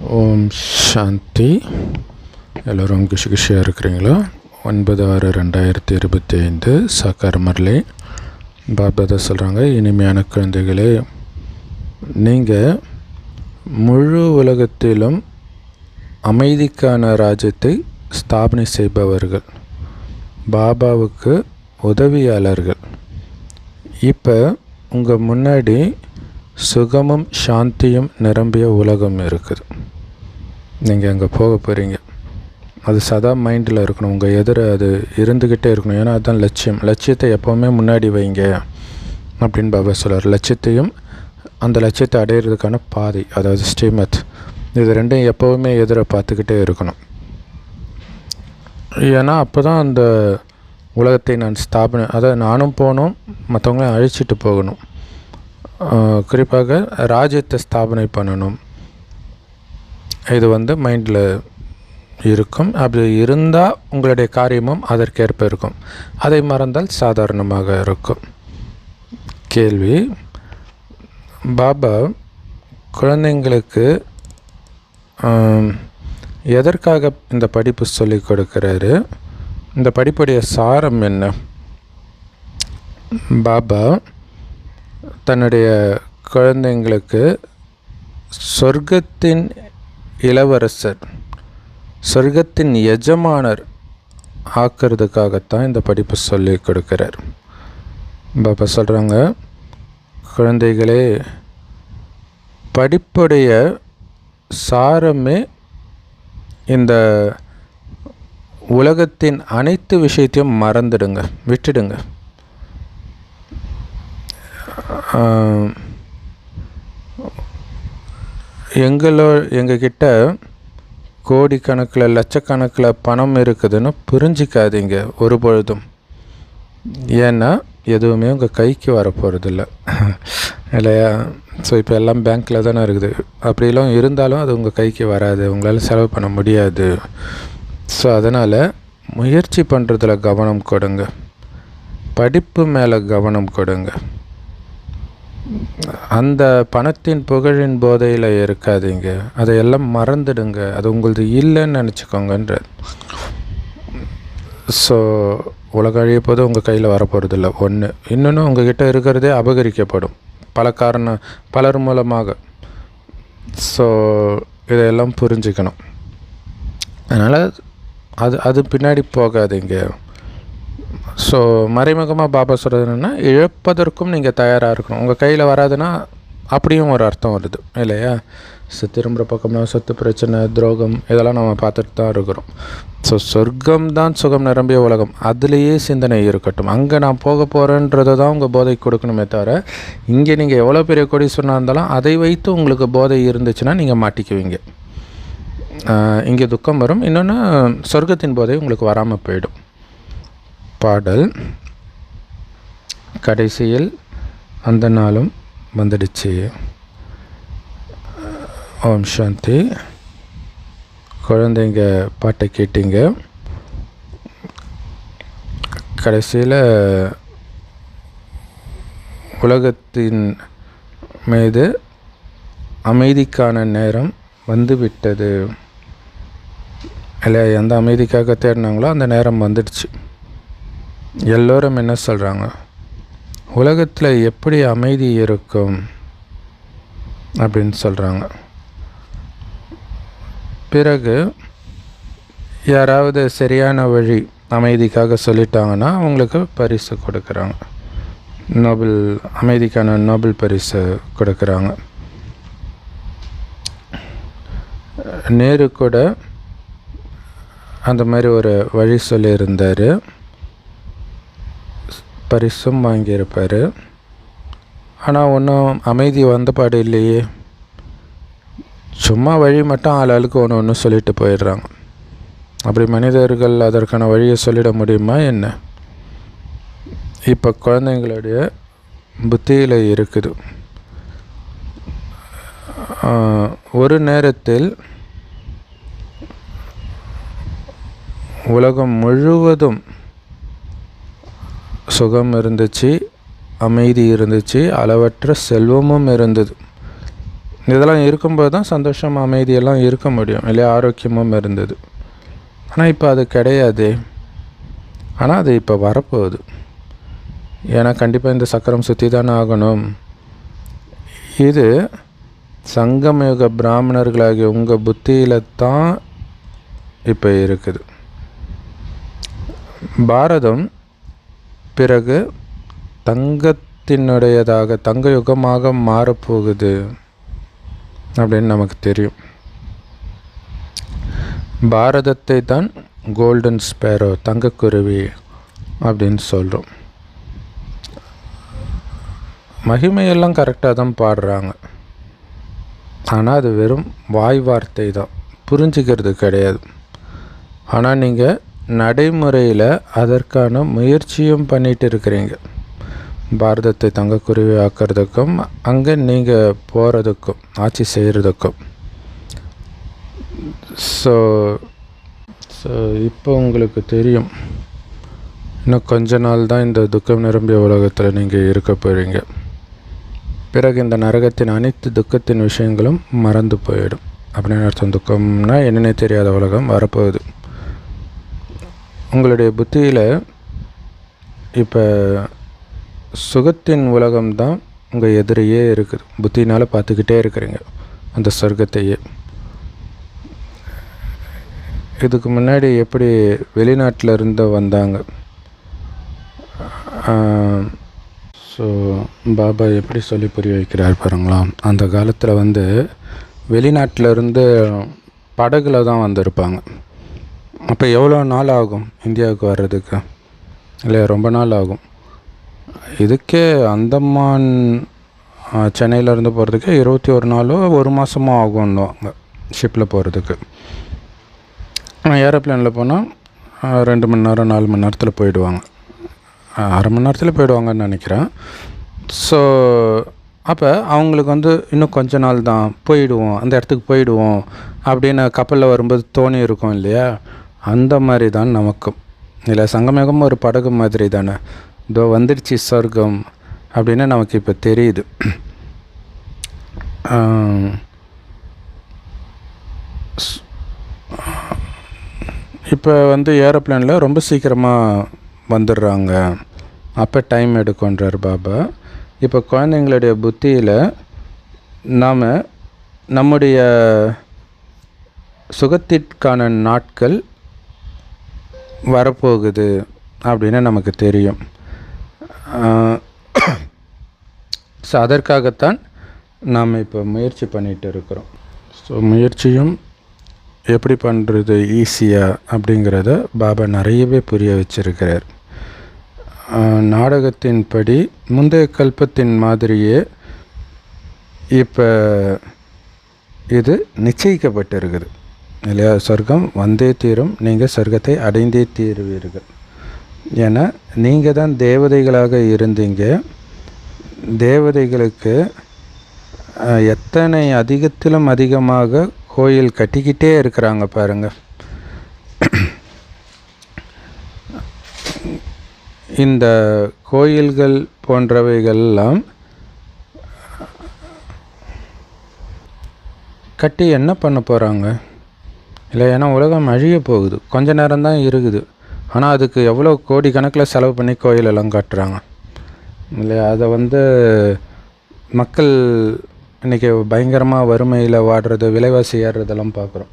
ஓம் சாந்தி. எல்லோரும் குஷியாக இருக்கிறீங்களா? 9/6/2025 சாக்கார் முரளி பாப்தாதா சொல்கிறாங்க, இனிமையான குழந்தைகளே, நீங்கள் முழு உலகத்திலும் அமைதிக்கான ராஜ்யத்தை ஸ்தாபனை செய்பவர்கள், பாபாவுக்கு உதவியாளர்கள். இப்போ உங்கள் முன்னாடி சுகமும் சாந்தியும் நிரம்பிய உலகம் இருக்குது. நீங்கள் அங்கே போக போகிறீங்க. அது சதா மைண்டில் இருக்கணும், உங்கள் எதிர அது இருந்துக்கிட்டே இருக்கணும். ஏன்னா அதுதான் லட்சியம். லட்சியத்தை எப்போவுமே முன்னாடி வைங்க அப்படின்னு பாபா சொல்கிறார். லட்சியத்தையும் அந்த லட்சியத்தை அடையிறதுக்கான பாதை, அதாவது ஸ்ரீமத், இது ரெண்டையும் எப்போவுமே எதிர பார்த்துக்கிட்டே இருக்கணும். ஏன்னா அப்போ தான் அந்த உலகத்தை நான் ஸ்தாபனை, அதாவது நானும் போகணும், மற்றவங்களையும் அழிச்சிட்டு போகணும். குறிப்பாக ராஜ்யத்தை ஸ்தாபனை பண்ணணும். இது மைண்டில் இருக்கும். அப்படி இருந்தால் உங்களுடைய காரியமும் அதற்கேற்ப இருக்கும். அதை மறந்தால் சாதாரணமாக இருக்கும். கேள்வி: பாபா குழந்தைங்களுக்கு எதற்காக இந்த படிப்பு சொல்லிக் கொடுக்குறாரு? இந்த படிப்புடைய சாரம் என்ன? பாபா தன்னுடைய குழந்தைங்களுக்கு சொர்க்கத்தின் இளவரசர், சொர்க்கத்தின் எஜமானர் ஆக்கிறதுக்காகத்தான் இந்த படிப்பு சொல்லி கொடுக்கிறார். பாபா சொல்கிறாங்க, குழந்தைகளே, படிப்புடைய சாரமே இந்த உலகத்தின் அனைத்து விஷயத்தையும் மறந்துடுங்க, விட்டுடுங்க. எங்ககிட்ட கோடிக்கணக்கில் லட்சக்கணக்கில் பணம் இருக்குதுன்னு புரிஞ்சிக்காதீங்க ஒரு பொழுதும். ஏன்னா எதுவுமே உங்கள் கைக்கு வரப்போகிறதில்ல, இல்லையா? ஸோ இப்போ எல்லாம் பேங்க்கில் தானே இருக்குது. அப்படிலாம் இருந்தாலும் அது உங்கள் கைக்கு வராது, உங்களால் செலவு பண்ண முடியாது. ஸோ அதனால் முயற்சி பண்ணுறதுல கவனம் கொடுங்க, படிப்பு மேலே கவனம் கொடுங்க. அந்த பணத்தின் புகழின் போதையில் இருக்காதீங்க, அதையெல்லாம் மறந்துடுங்க. அது உங்களது இல்லைன்னு நினச்சிக்கோங்கன்ற. ஸோ உலக அழிய போது உங்கள் கையில் வரப்போகிறதில்ல ஒன்று. இன்னொன்று, உங்கள்கிட்ட இருக்கிறதே அபகரிக்கப்படும் பலர் மூலமாக. ஸோ இதையெல்லாம் புரிஞ்சுக்கணும். அதனால் அது பின்னாடி போகாதீங்க. ஸோ மறைமுகமாக பாபா சொல்கிறது என்னென்னா, இழப்பதற்கும் நீங்கள் தயாராக இருக்கணும். உங்கள் கையில் வராதுன்னா அப்படியும் ஒரு அர்த்தம் வருது, இல்லையா? திரும்புகிற பக்கம்னா சொத்து பிரச்சனை, துரோகம், இதெல்லாம் நம்ம பார்த்துட்டு தான் இருக்கிறோம். ஸோ சொர்க்கம் தான் சுகம் நிரம்பிய உலகம், அதுலேயே சிந்தனை இருக்கட்டும். அங்கே நான் போக போகிறேன்றதை தான் உங்கள் போதைக்கு கொடுக்கணுமே தவிர, இங்கே நீங்கள் எவ்வளோ பெரிய கோடீஸ்வரனாக இருந்தாலும் அதை வைத்து உங்களுக்கு போதை இருந்துச்சுன்னா நீங்கள் மாட்டிக்குவீங்க. இங்கே துக்கம் வரும். இன்னொன்று, சொர்க்கத்தின் போதை உங்களுக்கு வராமல் போயிடும். பாடல் கடைசியில் அந்த நாளும் வந்துடுச்சு. ஓம் சாந்தி. குழந்தைங்க பாட்டை கேட்டீங்க. கடைசியில் உலகத்தின் மீது அமைதிக்கான நேரம் வந்துவிட்டது, இல்லை? எந்த அமைதிக்காக தேடினாங்களோ அந்த நேரம் வந்துடுச்சு. எல்லோரும் என்ன சொல்கிறாங்க? உலகத்தில் எப்படி அமைதி இருக்கும் அப்படின்னு சொல்கிறாங்க. பிறகு யாராவது சரியான வழி அமைதிக்காக சொல்லிட்டாங்கன்னா அவங்களுக்கு பரிசு கொடுக்குறாங்க. அமைதிக்கான நோபல் பரிசு கொடுக்குறாங்க. நேரு கூட அந்த மாதிரி ஒரு வழி சொல்லியிருந்தார், பரிசும் வாங்கியிருப்பார். ஆனால் ஒன்றும் அமைதி வந்தபாடு இல்லையே. சும்மா வழி மட்டும் ஆளுக்கு ஒன்று சொல்லிட்டு போயிடுறாங்க. அப்படி மனிதர்கள் அதற்கான வழியை சொல்லிட முடியுமா என்ன? இப்போ குழந்தைங்களுடைய புத்தியில் இருக்குது. ஒரு நேரத்தில் உலகம் முழுவதும் சுகம் இருந்துச்சு, அமைதி இருந்துச்சு, அளவற்ற செல்வமும் இருந்தது. இதெல்லாம் இருக்கும்போது தான் சந்தோஷம் அமைதியெல்லாம் இருக்க முடியும் இல்லையா, ஆரோக்கியமும் இருந்தது. ஆனால் இப்போ அது கிடையாது. ஆனால் அது இப்போ வரப்போகுது. ஏன்னா கண்டிப்பாக இந்த சக்கரம் சுற்றி தானே ஆகணும். இது சங்கமயுக பிராமணர்களாகிய உங்கள் புத்தியில் தான் இப்போ இருக்குது. பாரதம் பிறகு தங்கத்தினுடையதாக தங்க யுகமாக மாறப்போகுது அப்படின்னு நமக்கு தெரியும். பாரதத்தை தான் கோல்டன் ஸ்பேரோ தங்கக்குருவி அப்படின்னு சொல்கிறோம். மகிமையெல்லாம் கரெக்டாக தான் பாடுறாங்க. ஆனால் அது வெறும் வாய் வார்த்தை தான், புரிஞ்சுக்கிறது கிடையாது. ஆனால் நீங்கள் நடைமுறையில் அதற்கான முயற்சியும் பண்ணிகிட்டு இருக்கிறீங்க. பாரதத்தை தங்கக்குருவி ஆக்கிறதுக்கும் அங்கே நீங்கள் போகிறதுக்கும் ஆட்சி செய்கிறதுக்கும். ஸோ இப்போ உங்களுக்கு தெரியும், இன்னும் கொஞ்ச நாள் தான் இந்த துக்கம் நிரம்பிய உலகத்தில் நீங்கள் இருக்க போகிறீங்க. பிறகு இந்த நரகத்தின் அனைத்து துக்கத்தின் விஷயங்களும் மறந்து போயிடும். அப்படின்னு அர்த்தம். துக்கம்னா என்னன்னே தெரியாத உலகம் வரப்போகுது. உங்களுடைய புத்தியில் இப்போ சுகத்தின் உலகம்தான் உங்கள் எதிரையே இருக்குது. புத்தினால் பார்த்துக்கிட்டே இருக்கிறீங்க அந்த சொர்க்கத்தையே. இதுக்கு முன்னாடி எப்படி வெளிநாட்டில் இருந்து வந்தாங்க. ஸோ பாபா எப்படி சொல்லி புரிய வைக்கிறார் பாருங்களா. அந்த காலத்தில் வெளிநாட்டில் இருந்து படகுல தான் வந்திருப்பாங்க. அப்போ எவ்வளோ நாள் ஆகும் இந்தியாவுக்கு வர்றதுக்கு? இல்லை, ரொம்ப நாள் ஆகும். இதுக்கே அந்தமான் சென்னையிலேருந்து போகிறதுக்கு 21 நாளோ 1 மாதமோ ஆகும்னுவாங்க ஷிப்பில் போகிறதுக்கு. ஏரோப்ளேனில் போனால் 2 மணி நேரம் 4 மணி நேரத்தில் போயிடுவாங்க. அரை மணி நேரத்தில் போயிடுவாங்கன்னு நினைக்கிறேன். ஸோ அப்போ அவங்களுக்கு இன்னும் கொஞ்ச நாள் தான் போயிடுவோம், அந்த இடத்துக்கு போயிடுவோம் அப்படின்னு கப்பலில் வரும்போது தோணி இருக்கும் இல்லையா. அந்த மாதிரி தான் நமக்கும் இல்லை. சங்கமேகம் ஒரு படகு மாதிரி தானே. இதோ வந்துடுச்சு சொர்க்கம் அப்படின்னு நமக்கு இப்போ தெரியுது. இப்போ ஏரோப்ளேனில் ரொம்ப சீக்கிரமாக வந்துடுறாங்க. அப்போ டைம் எடுக்குன்றார் பாபா. இப்போ குழந்தைங்களுடைய புத்தியில் நாம் நம்முடைய சுகத்திற்கான நாட்கள் வரப்போகுது அப்படின்னு நமக்கு தெரியும். ஸோ அதற்காகத்தான் நாம் இப்போ முயற்சி பண்ணிகிட்டு இருக்கிறோம். ஸோ முயற்சியும் எப்படி பண்ணுறது ஈஸியாக அப்படிங்கிறத பாபா நிறையவே புரிய வச்சிருக்கிறார். நாடகத்தின்படி முந்தைய கல்பத்தின் மாதிரியே இப்போ இது நிச்சயிக்கப்பட்டிருக்குது இல்லையா. சொர்க்கம் வந்தே தீரும், நீங்கள் சொர்க்கத்தை அடைந்தே தீருவீர்கள். ஏன்னா நீங்கள் தான் தேவதைகளாக இருந்தீங்க. தேவதைகளுக்கு எத்தனை அதிகத்திலும் அதிகமாக கோயில் கட்டிக்கிட்டே இருக்கிறாங்க பாருங்கள். இந்த கோயில்கள் போன்றவைகள்லாம் கட்டி என்ன பண்ண போகிறாங்க இல்லை. ஏன்னா உலகம் அழிய போகுது, கொஞ்ச நேரம்தான் இருக்குது. ஆனால் அதுக்கு எவ்வளோ கோடி கணக்கில் செலவு பண்ணி கோயிலெல்லாம் கட்டுறாங்க இல்லையா. அதை மக்கள் இன்றைக்கி பயங்கரமாக வறுமையில் வாடுறது, விலைவாசி ஏறுறதெல்லாம் பார்க்குறோம்.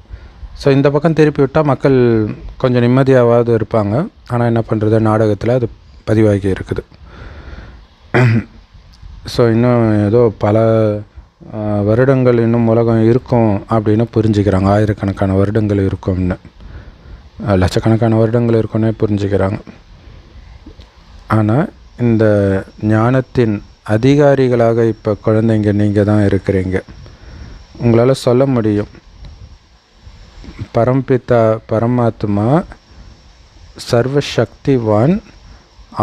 ஸோ இந்த பக்கம் திருப்பி விட்டால் மக்கள் கொஞ்சம் நிம்மதியாவது இருப்பாங்க. ஆனால் என்ன பண்ணுறது, நாடகத்தில் அது பதிவாகி இருக்குது. ஸோ இன்னும் ஏதோ பல வருடங்கள் இன்னும் உலகம் இருக்கும் அப்படின்னு புரிஞ்சுக்கிறாங்க. ஆயிரக்கணக்கான வருடங்கள் இருக்கும்னு, லட்சக்கணக்கான வருடங்கள் இருக்குன்னே புரிஞ்சுக்கிறாங்க. ஆனால் இந்த ஞானத்தின் அதிகாரிகளாக இப்போ குழந்தைங்க நீங்கள் தான் இருக்கிறீங்க. உங்களால் சொல்ல முடியும், பரம்பிதா பரமாத்மா சர்வசக்திவான்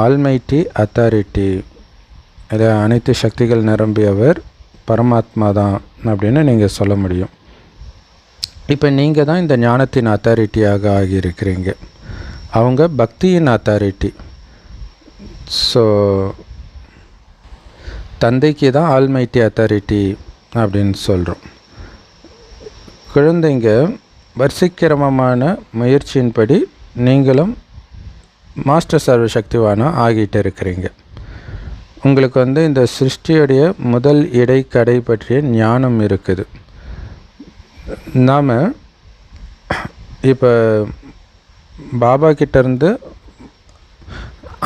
ஆல்மைட்டி அத்தாரிட்டி, இதை அனைத்து சக்திகள் நிரம்பியவர் பரமாத்மா தான் அப்படின்னு நீங்கள் சொல்ல முடியும். இப்போ நீங்கள் தான் இந்த ஞானத்தின் அத்தாரிட்டியாக ஆகியிருக்கிறீங்க. அவங்க பக்தியின் அத்தாரிட்டி. ஸோ தந்தைக்கு தான் ஆல்மைட்டி அத்தாரிட்டி அப்படின்னு சொல்கிறோம். குழந்தைங்க வரிசைக்கிரமமான முயற்சியின்படி நீங்களும் மாஸ்டர் சர்வசக்திவானா ஆகிட்டு இருக்கிறீங்க. உங்களுக்கு இந்த சிருஷ்டியுடைய முதல் இடைக்கடை பற்றிய ஞானம் இருக்குது. நாம் இப்போ பாபா கிட்டேருந்து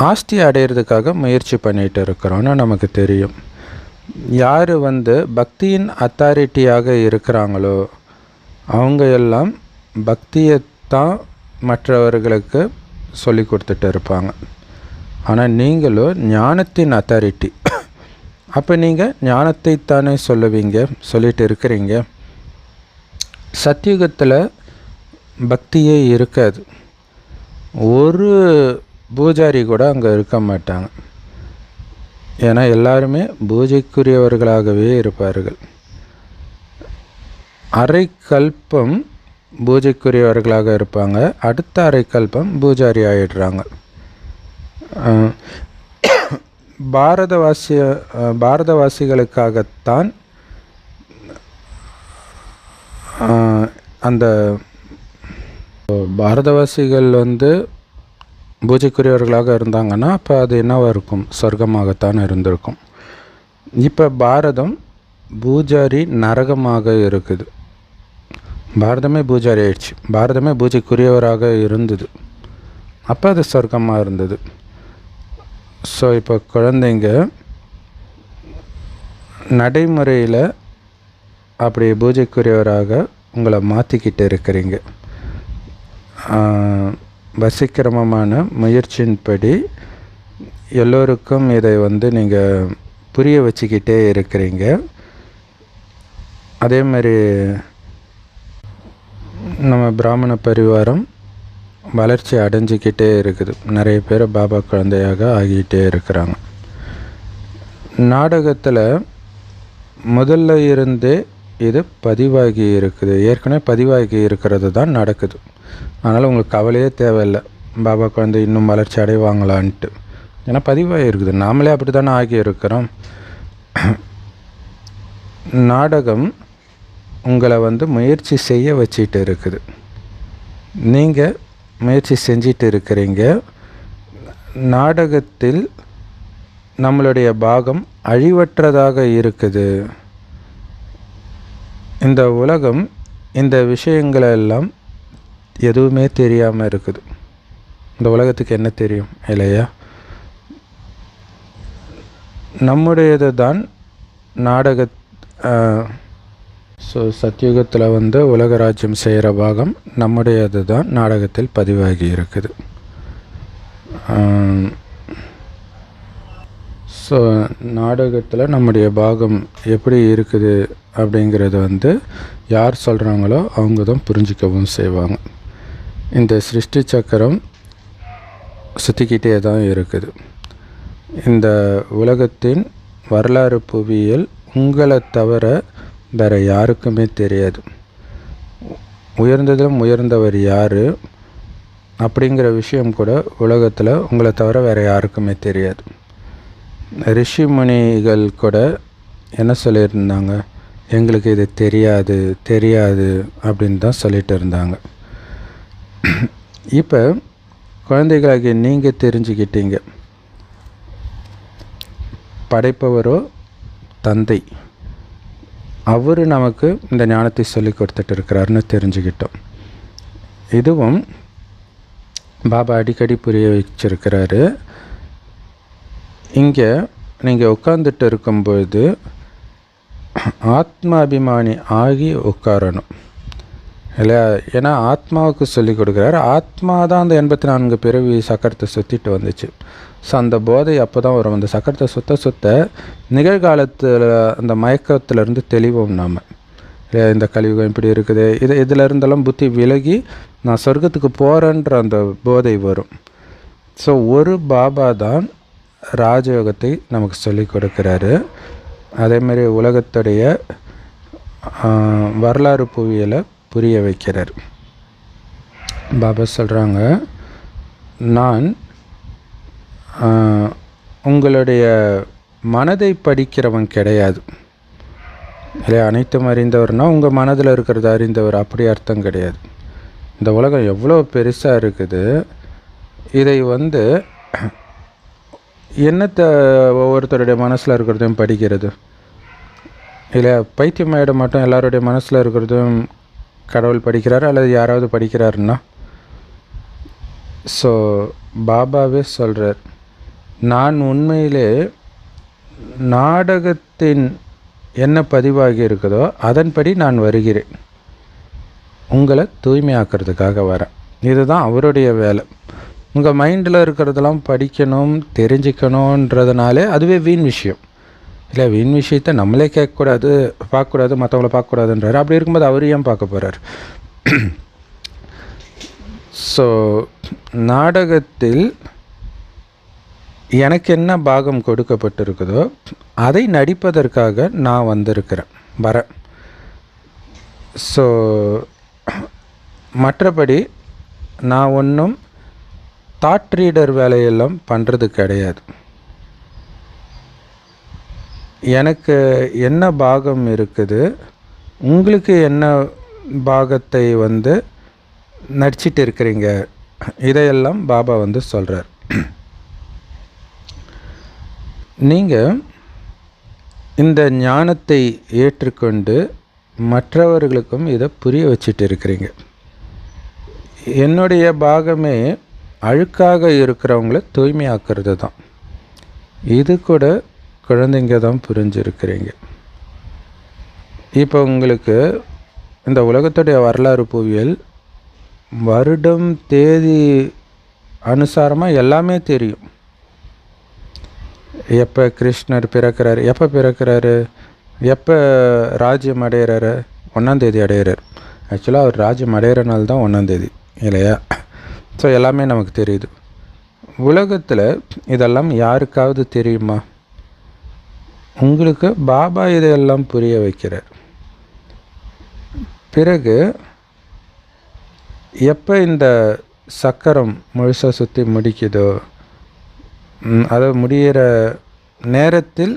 ஆஸ்தி அடையிறதுக்காக முயற்சி பண்ணிகிட்டு இருக்கிறோன்னு நமக்கு தெரியும். யார் பக்தியின் அத்தாரிட்டியாக இருக்கிறாங்களோ அவங்க எல்லாம் பக்தியைத்தான் மற்றவர்களுக்கு சொல்லி கொடுத்துட்டு இருப்பாங்க. ஆனால் நீங்களும் ஞானத்தின் அத்தாரிட்டி. அப்போ நீங்கள் ஞானத்தைத்தானே சொல்லிட்டு இருக்கிறீங்க. சத்தியுகத்தில் பக்தியே இருக்காது. ஒரு பூஜாரி கூட அங்கே இருக்க மாட்டாங்க. ஏன்னா எல்லாருமே பூஜைக்குரியவர்களாகவே இருப்பார்கள். அரை கல்பம் பூஜைக்குரியவர்களாக இருப்பாங்க, அடுத்த அரை கல்பம் பூஜாரி ஆகிடுறாங்க. பாரதவாசிகளுக்காகத்தான் அந்த பாரதவாசிகள் பூஜைக்குரியவர்களாக இருந்தாங்கன்னா அப்போ அது என்னவாக இருக்கும்? சொர்க்கமாகத்தான் இருந்திருக்கும். இப்போ பாரதம் பூஜாரி நரகமாக இருக்குது. பாரதமே பூஜாரி ஆயிடுச்சு. பாரதமே பூஜைக்குரியவராக இருந்தது, அப்போ அது சொர்க்கமாக இருந்தது. ஸோ இப்போ குழந்தைங்க நடைமுறையில் அப்படி பூஜைக்குரியவராக உங்களை மாற்றிக்கிட்டு இருக்கிறீங்க. வசிக்கிரமமான முயற்சியின்படி எல்லோருக்கும் இதை நீங்கள் புரிய வச்சுக்கிட்டே இருக்கிறீங்க. அதே மாதிரி நம்ம பிராமண பரிவாரம் வளர்ச்சி அடைஞ்சிக்கிட்டே இருக்குது. நிறைய பேர் பாபா குழந்தையாக ஆகிக்கிட்டே இருக்கிறாங்க. நாடகத்தில் முதல்ல இருந்தே இது பதிவாகி இருக்குது. ஏற்கனவே பதிவாகி இருக்கிறது தான் நடக்குது. அதனால் உங்களுக்கு கவலையே தேவையில்லை பாபா குழந்தை இன்னும் வளர்ச்சி அடைவாங்களான்ட்டு. ஏன்னா பதிவாகி இருக்குது. நாமளே அப்படி தானே ஆகி இருக்கிறோம். நாடகம் உங்களை முயற்சி செய்ய வச்சிட்டு இருக்குது. நீங்கள் முயற்சி செஞ்சிட்டு இருக்கிறீங்க. நாடகத்தில் நம்மளுடைய பாகம் அழிவற்றதாக இருக்குது. இந்த உலகம் இந்த விஷயங்களெல்லாம் எதுவுமே தெரியாமல் இருக்குது. இந்த உலகத்துக்கு என்ன தெரியும் இல்லையா? நம்முடையது தான் நாடக ஸோ சத்தியுகத்தில் உலக ராஜ்யம் செய்கிற பாகம் நம்முடையது தான் நாடகத்தில் பதிவாகி இருக்குது. ஸோ நாடகத்தில் நம்முடைய பாகம் எப்படி இருக்குது அப்படிங்கிறது யார் சொல்கிறாங்களோ அவங்க தான் புரிஞ்சிக்கவும் செய்வாங்க. இந்த சிருஷ்டி சக்கரம் சுற்றிக்கிட்டே தான் இருக்குது. இந்த உலகத்தின் வரலாறு புவியியல் உங்களை தவிர வேறு யாருக்குமே தெரியாது. உயர்ந்ததிலும் உயர்ந்தவர் யார் அப்படிங்கிற விஷயம் கூட உலகத்தில் உங்களை தவிர வேறு யாருக்குமே தெரியாது. ரிஷி முனிகள் கூட என்ன சொல்லியிருந்தாங்க? எங்களுக்கு இது தெரியாது தெரியாது அப்படின்னு தான் சொல்லிட்டு இருந்தாங்க. இப்போ குழந்தைகளாகிய நீங்கள் தெரிஞ்சுக்கிட்டீங்க. படைப்பவரோ தந்தை, அவர் நமக்கு இந்த ஞானத்தை சொல்லி கொடுத்துட்டு இருக்கிறாருன்னு தெரிஞ்சுக்கிட்டோம். இதுவும் பாபா அடிக்கடி புரிய வச்சிருக்கிறாரு. இங்கே நீங்கள் உட்காந்துட்டு இருக்கும்பொழுது ஆத்மாபிமானி ஆகி உட்காரணும் இல்லையா? ஏன்னா ஆத்மாவுக்கு சொல்லி கொடுக்குறாரு. ஆத்மா தான் அந்த 84 பிறவி சக்கரத்தை சுற்றிட்டு வந்துச்சு. ஸோ அந்த போதை அப்போ தான் வரும். அந்த சக்கரத்தை சுத்த நிகழ்காலத்தில் அந்த மயக்கத்திலேருந்து தெளிவோம் நாம். இந்த கலியுகம் இப்படி இருக்குது, இதில் இருந்தெல்லாம் புத்தி விலகி நான் சொர்க்கத்துக்கு போகிறேன்ற அந்த போதை வரும். ஸோ ஒரு பாபா தான் ராஜயோகத்தை நமக்கு சொல்லி கொடுக்குறாரு. அதேமாரி உலகத்துடைய வரலாறு புவியலை புரிய வைக்கிறார். பாபா சொல்கிறாங்க, நான் உங்களுடைய மனதை படிக்கிறவன் கிடையாது. இல்லை அனைத்தும் அறிந்தவர்னால் உங்கள் மனதில் இருக்கிறது அறிந்தவர், அப்படி அர்த்தம் கிடையாது. இந்த உலகம் எவ்வளோ பெருசாக இருக்குது. இதை என்னத்தை ஒவ்வொருத்தருடைய மனசில் இருக்கிறதையும் படிக்கிறது இல்லை, பைத்தியமாயிட மாட்டோம். எல்லாருடைய மனசில் இருக்கிறதும் கடவுள் படிக்கிறார் அல்லது யாராவது படிக்கிறாருன்னா. ஸோ பாபாவே சொல்கிறார், நான் உண்மையிலே நாடகத்தின் என்ன பதிவாகி இருக்குதோ அதன்படி நான் வருகிறேன், உங்களை தூய்மையாக்கிறதுக்காக வரேன். இதுதான் அவருடைய வேலை. உங்கள் மைண்டில் இருக்கிறதெல்லாம் படிக்கணும் தெரிஞ்சுக்கணுன்றதுனாலே அதுவே வீண் விஷயம் இல்லை. வீண் விஷயத்தை நம்மளே கேட்கக்கூடாது, பார்க்கக்கூடாது, மற்றவங்கள பார்க்கக்கூடாதுன்றார். அப்படி இருக்கும்போது அவர் ஏன் பார்க்க போகிறார்? ஸோ நாடகத்தில் எனக்கு என்ன பாகம் கொடுக்கப்பட்டிருக்குதோ அதை நடிப்பதற்காக நான் வரேன். ஸோ மற்றபடி நான் ஒன்றும் தாட் ரீடர் வேலையெல்லாம் பண்ணுறது கிடையாது. எனக்கு என்ன பாகம் இருக்குது, உங்களுக்கு என்ன பாகத்தை நடிச்சிட்டு இருக்கிறீங்க, இதையெல்லாம் பாபா சொல்கிறார். நீங்கள் இந்த ஞானத்தை ஏற்றுக்கொண்டு மற்றவர்களுக்கும் இதை புரிய வச்சுட்டு இருக்கிறீங்க. என்னுடைய பாகமே அழுக்காக இருக்கிறவங்கள தூய்மையாக்கிறது தான். இது கூட குழந்தைங்க தான் புரிஞ்சிருக்கிறீங்க. இப்போ உங்களுக்கு இந்த உலகத்துடைய வரலாறு புவியியல் வருடம் தேதி அனுசாரமாக எல்லாமே தெரியும். எப்போ கிருஷ்ணர் பிறக்கிறாரு, எப்போ ராஜ்யம் அடைகிறாரு, 1ஆம் தேதி அடைகிறார். ஆக்சுவலாக அவர் ராஜ்யம் அடைகிற நாள் தான் 1ஆம் தேதி இல்லையா? ஸோ எல்லாமே நமக்கு தெரியுது. உலகத்தில் இதெல்லாம் யாருக்காவது தெரியுமா? உங்களுக்கு பாபா இதையெல்லாம் புரிய வைக்கிறார். பிறகு எப்போ இந்த சக்கரம் முழுசாக சுற்றி முடிக்குதோ, அதை முடிகிற நேரத்தில்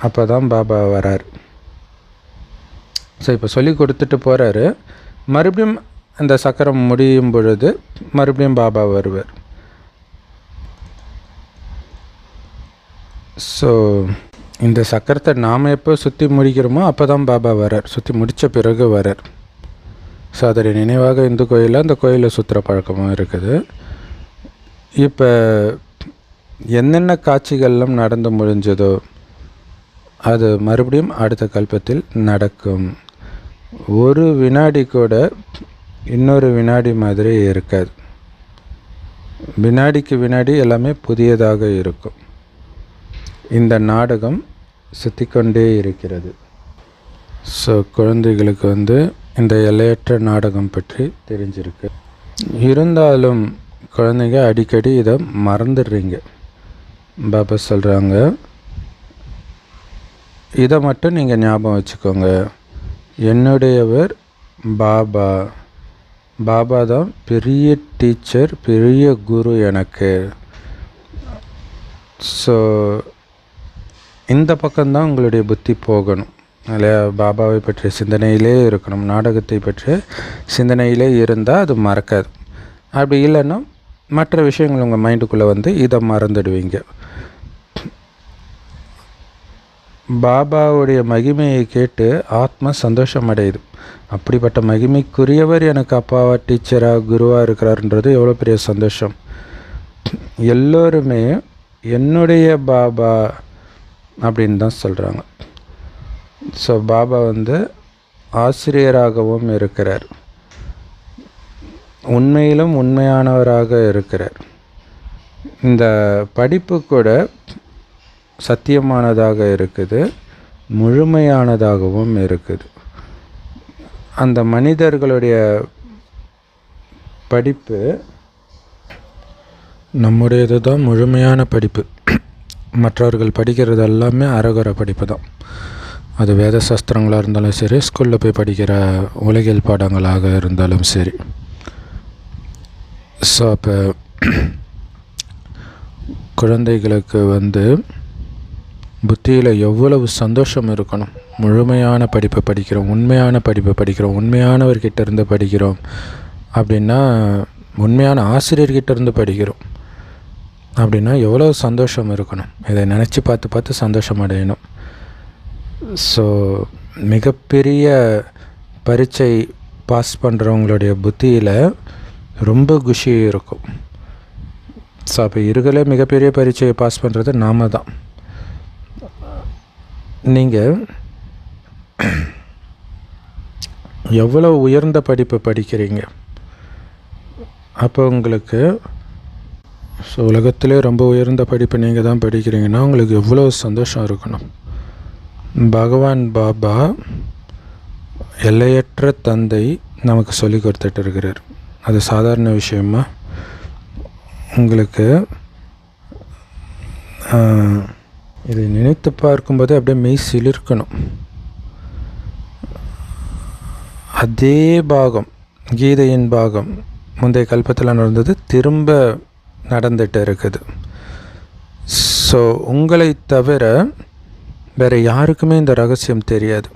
அப்போ தான் பாபா வரார். ஸோ இப்போ சொல்லி கொடுத்துட்டு போகிறாரு. மறுபடியும் இந்த சக்கரம் முடியும் பொழுது மறுபடியும் பாபா வருவார். ஸோ இந்த சக்கரத்தை நாம் எப்போ சுற்றி முடிக்கிறோமோ அப்போ தான் பாபா வரார், சுற்றி முடித்த பிறகு வரார். ஸோ அதோடைய நினைவாக இந்து கோயிலில் அந்த கோயிலில் சுற்றுற பழக்கமும் இருக்குது. இப்போ என்னென்ன காட்சிகள்லாம் நடந்து முடிஞ்சதோ அது மறுபடியும் அடுத்த கல்பத்தில் நடக்கும். ஒரு வினாடி கூட இன்னொரு வினாடி மாதிரி இருக்காது. வினாடிக்கு வினாடி எல்லாமே புதியதாக இருக்கும். இந்த நாடகம் சுற்றிக்கொண்டே இருக்கிறது. ஸோ குழந்தைகளுக்கு இந்த எல்லையற்ற நாடகம் பற்றி தெரிஞ்சிருக்கு. இருந்தாலும் குழந்தைங்க அடிக்கடி இதை மறந்துடுறீங்க. பாபா சொல்கிறாங்க, இதை மட்டும் நீங்கள் ஞாபகம் வச்சுக்கோங்க, என்னுடையவர் பாபா. பாபா தான் பெரிய டீச்சர், பெரிய குரு எனக்கு. ஸோ இந்த பக்கம்தான் உங்களுடைய புத்தி போகணும் இல்லையா? பாபாவை பற்றிய சிந்தனையிலே இருக்கணும். நாடகத்தை பற்றிய சிந்தனையிலே இருந்தால் அது மறக்காது. அப்படி இல்லைன்னா மற்ற விஷயங்கள் உங்கள் மைண்டுக்குள்ளே இதை மறந்துடுவீங்க. பாபாவுடைய மகிமையை கேட்டு ஆத்மா சந்தோஷம் அடையுது. அப்படிப்பட்ட மகிமைக்குரியவர் எனக்கு அப்பாவா, டீச்சராக, குருவாக இருக்கிறாருன்றது எவ்வளோ பெரிய சந்தோஷம். எல்லோருமே என்னுடைய பாபா அப்படின்னு தான் சொல்கிறாங்க. ஸோ பாபா ஆசிரியராகவும் இருக்கிறார், உண்மையிலும் உண்மையானவராக இருக்கிறார். இந்த படிப்பு கூட சத்தியமானதாக இருக்குது, முழுமையானதாகவும் இருக்குது. அந்த மனிதர்களுடைய படிப்பு நம்முடையது தான் முழுமையான படிப்பு. மற்றவர்கள் படிக்கிறது எல்லாமே அறகுறை படிப்பு தான். அது வேத சாஸ்திரங்களாக இருந்தாலும் சரி, ஸ்கூலில் போய் படிக்கிற உலகியல் பாடங்களாக இருந்தாலும் சரி. ஸோ அப்போ குழந்தைகளுக்கு புத்தியில் எவ்வளவு சந்தோஷம் இருக்கணும். முழுமையான படிப்பை படிக்கிறோம், உண்மையான படிப்பை படிக்கிறோம், உண்மையானவர்கிட்ட இருந்து படிக்கிறோம் அப்படின்னா, உண்மையான ஆசிரியர்கிட்ட இருந்து படிக்கிறோம் அப்படின்னா எவ்வளோ சந்தோஷம் இருக்கணும். இதை நினச்சி பார்த்து சந்தோஷம் அடையணும். ஸோ மிகப்பெரிய பரீட்சை பாஸ் பண்ணுறவங்களுடைய புத்தியில் ரொம்ப குஷி இருக்கும். ஸோ அப்போ இருக்கலே மிகப்பெரிய பரீட்சையை பாஸ் பண்ணுறது நாம தான். நீங்கள் எவ்வளோ உயர்ந்த படிப்பு படிக்கிறீங்க, அப்போ உங்களுக்கு ஸோ உலகத்திலே ரொம்ப உயர்ந்த படிப்பு நீங்கள் தான் படிக்கிறீங்கன்னா உங்களுக்கு எவ்வளோ சந்தோஷம் இருக்கணும். பகவான் பாபா எல்லையற்ற தந்தை நமக்கு சொல்லி கொடுத்துட்டு இருக்கிறார். அது சாதாரண விஷயமா? உங்களுக்கு இதை நினைத்து பார்க்கும்போது அப்படியே மெய் சிலிர்க்கணும். அதே பாகம், கீதையின் பாகம் முந்தைய கல்பத்தில் நடந்தது திரும்ப நடந்துகிட்டு இருக்குது. ஸோ உங்களை தவிர வேறு யாருக்குமே இந்த ரகசியம் தெரியாது.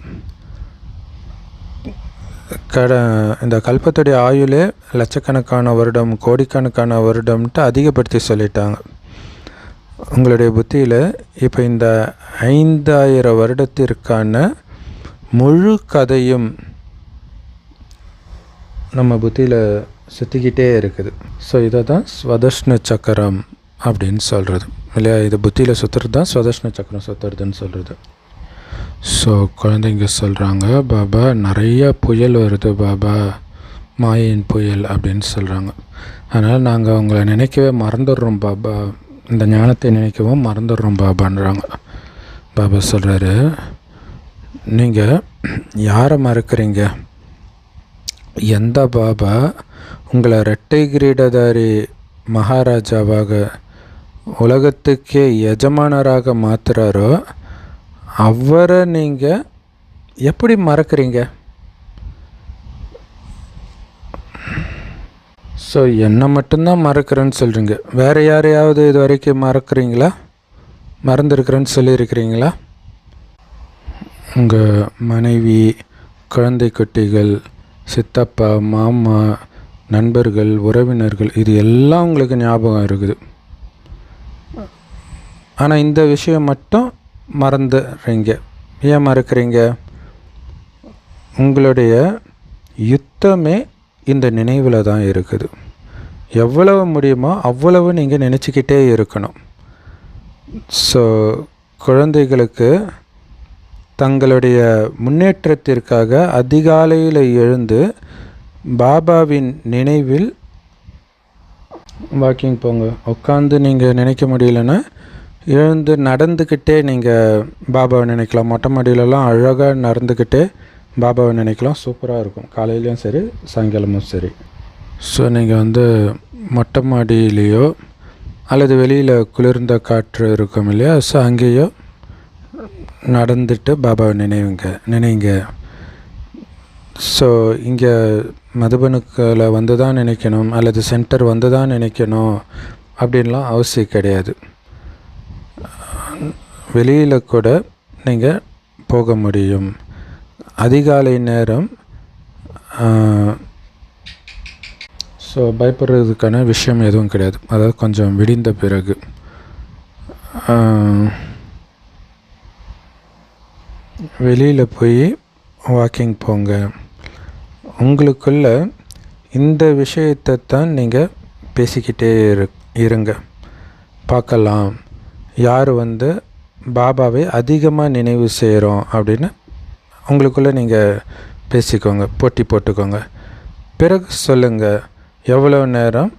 இந்த கல்பத்துடைய ஆயுளே லட்சக்கணக்கான வருடம், கோடிக்கணக்கான வருடம்ன்ட்டு அதிகப்படுத்தி சொல்லிட்டாங்க. உங்களுடைய புத்தியில் இப்போ இந்த 5000 வருடத்திற்கான முழு கதையும் நம்ம புத்தியில் சுற்றிக்கிட்டே இருக்குது. ஸோ இதை தான் ஸ்வதர்ஷ்ண சக்கரம் அப்படின்னு சொல்கிறது இல்லையா? இது புத்தியில் சுற்றுறது தான் ஸ்வதர்ஷ்ண சக்கரம் சுற்றுறதுன்னு சொல்கிறது. ஸோ குழந்தைங்க சொல்கிறாங்க, பாபா நிறைய புயல் வருது பாபா, மாயின் புயல் அப்படின்னு சொல்கிறாங்க. அதனால் நாங்கள் உங்களை நினைக்கவே மறந்துடுறோம் பாபா, இந்த ஞானத்தை நினைக்கவும் மறந்துடுறோம் பாபான்றாங்க. பாபா சொல்கிறாரு, நீங்கள் யாரை மறக்கிறீங்க? எந்த பாபா உங்களை இரட்டை கிரீடதாரி மகாராஜாவாக உலகத்துக்கே எஜமானராக மாற்றுறாரோ அவரை நீங்கள் எப்படி மறக்கிறீங்க? ஸோ என்னை மட்டும்தான் மறக்கிறேன்னு சொல்கிறீங்க, வேறு யாரையாவது இது வரைக்கும் மறக்கிறீங்களா? மறந்துருக்கிறேன்னு சொல்லியிருக்கிறீங்களா? உங்கள் மனைவி, குழந்தை குட்டிகள், சித்தப்பா, மாமா, நண்பர்கள், உறவினர்கள், இது எல்லாம் உங்களுக்கு ஞாபகம் இருக்குது. ஆனால் இந்த விஷயம் மட்டும் மறந்துடுறீங்க. ஏன் மறக்கிறீங்க? உங்களுடைய யுத்தமே இந்த நினைவில் தான் இருக்குது. எவ்வளவு முடியுமோ அவ்வளவு நீங்கள் நினச்சிக்கிட்டே இருக்கணும். ஸோ குழந்தைகளுக்கு தங்களுடைய முன்னேற்றத்திற்காக அதிகாலையில் எழுந்து பாபாவின் நினைவில் வாக்கிங் போங்க. உட்காந்து நீங்கள் நினைக்க முடியலன்னா எழுந்து நடந்துக்கிட்டே நீங்கள் பாபாவை நினைக்கலாம். மொட்டை மாடியிலலாம் அழகாக நடந்துக்கிட்டே பாபாவை நினைக்கலாம். சூப்பராக இருக்கும். காலையிலையும் சரி, சாயங்காலமும் சரி. ஸோ நீங்கள் மொட்டை மாடியிலேயோ அல்லது வெளியில் குளிர்ந்த காற்று இருக்கும் இல்லையா, ஸோ அங்கேயோ நடந்துட்டு பாபாவை நினைங்க. ஸோ இங்கே மதுபனுக்கில் வந்து தான் நினைக்கணும் அல்லது சென்டர் வந்து தான் நினைக்கணும் அப்படின்லாம் அவசியம் கிடையாது. வெளியில் கூட நீங்கள் போக முடியும். அதிகாலை நேரம். ஸோ பயப்படுறதுக்கான விஷயம் எதுவும் கிடையாது. அதாவது கொஞ்சம் விடிந்த பிறகு வெளியில் போய் வாக்கிங் போங்க. உங்களுக்குள்ள இந்த விஷயத்தை தான் நீங்கள் பேசிக்கிட்டே இருங்க. பார்க்கலாம் யார் பாபாவை அதிகமாக நினைவு செய்கிறோம் அப்படின்னு உங்களுக்குள்ளே நீங்கள் பேசிக்கோங்க, போட்டி போட்டுக்கோங்க. பிறகு சொல்லுங்கள், எவ்வளோ நேரம்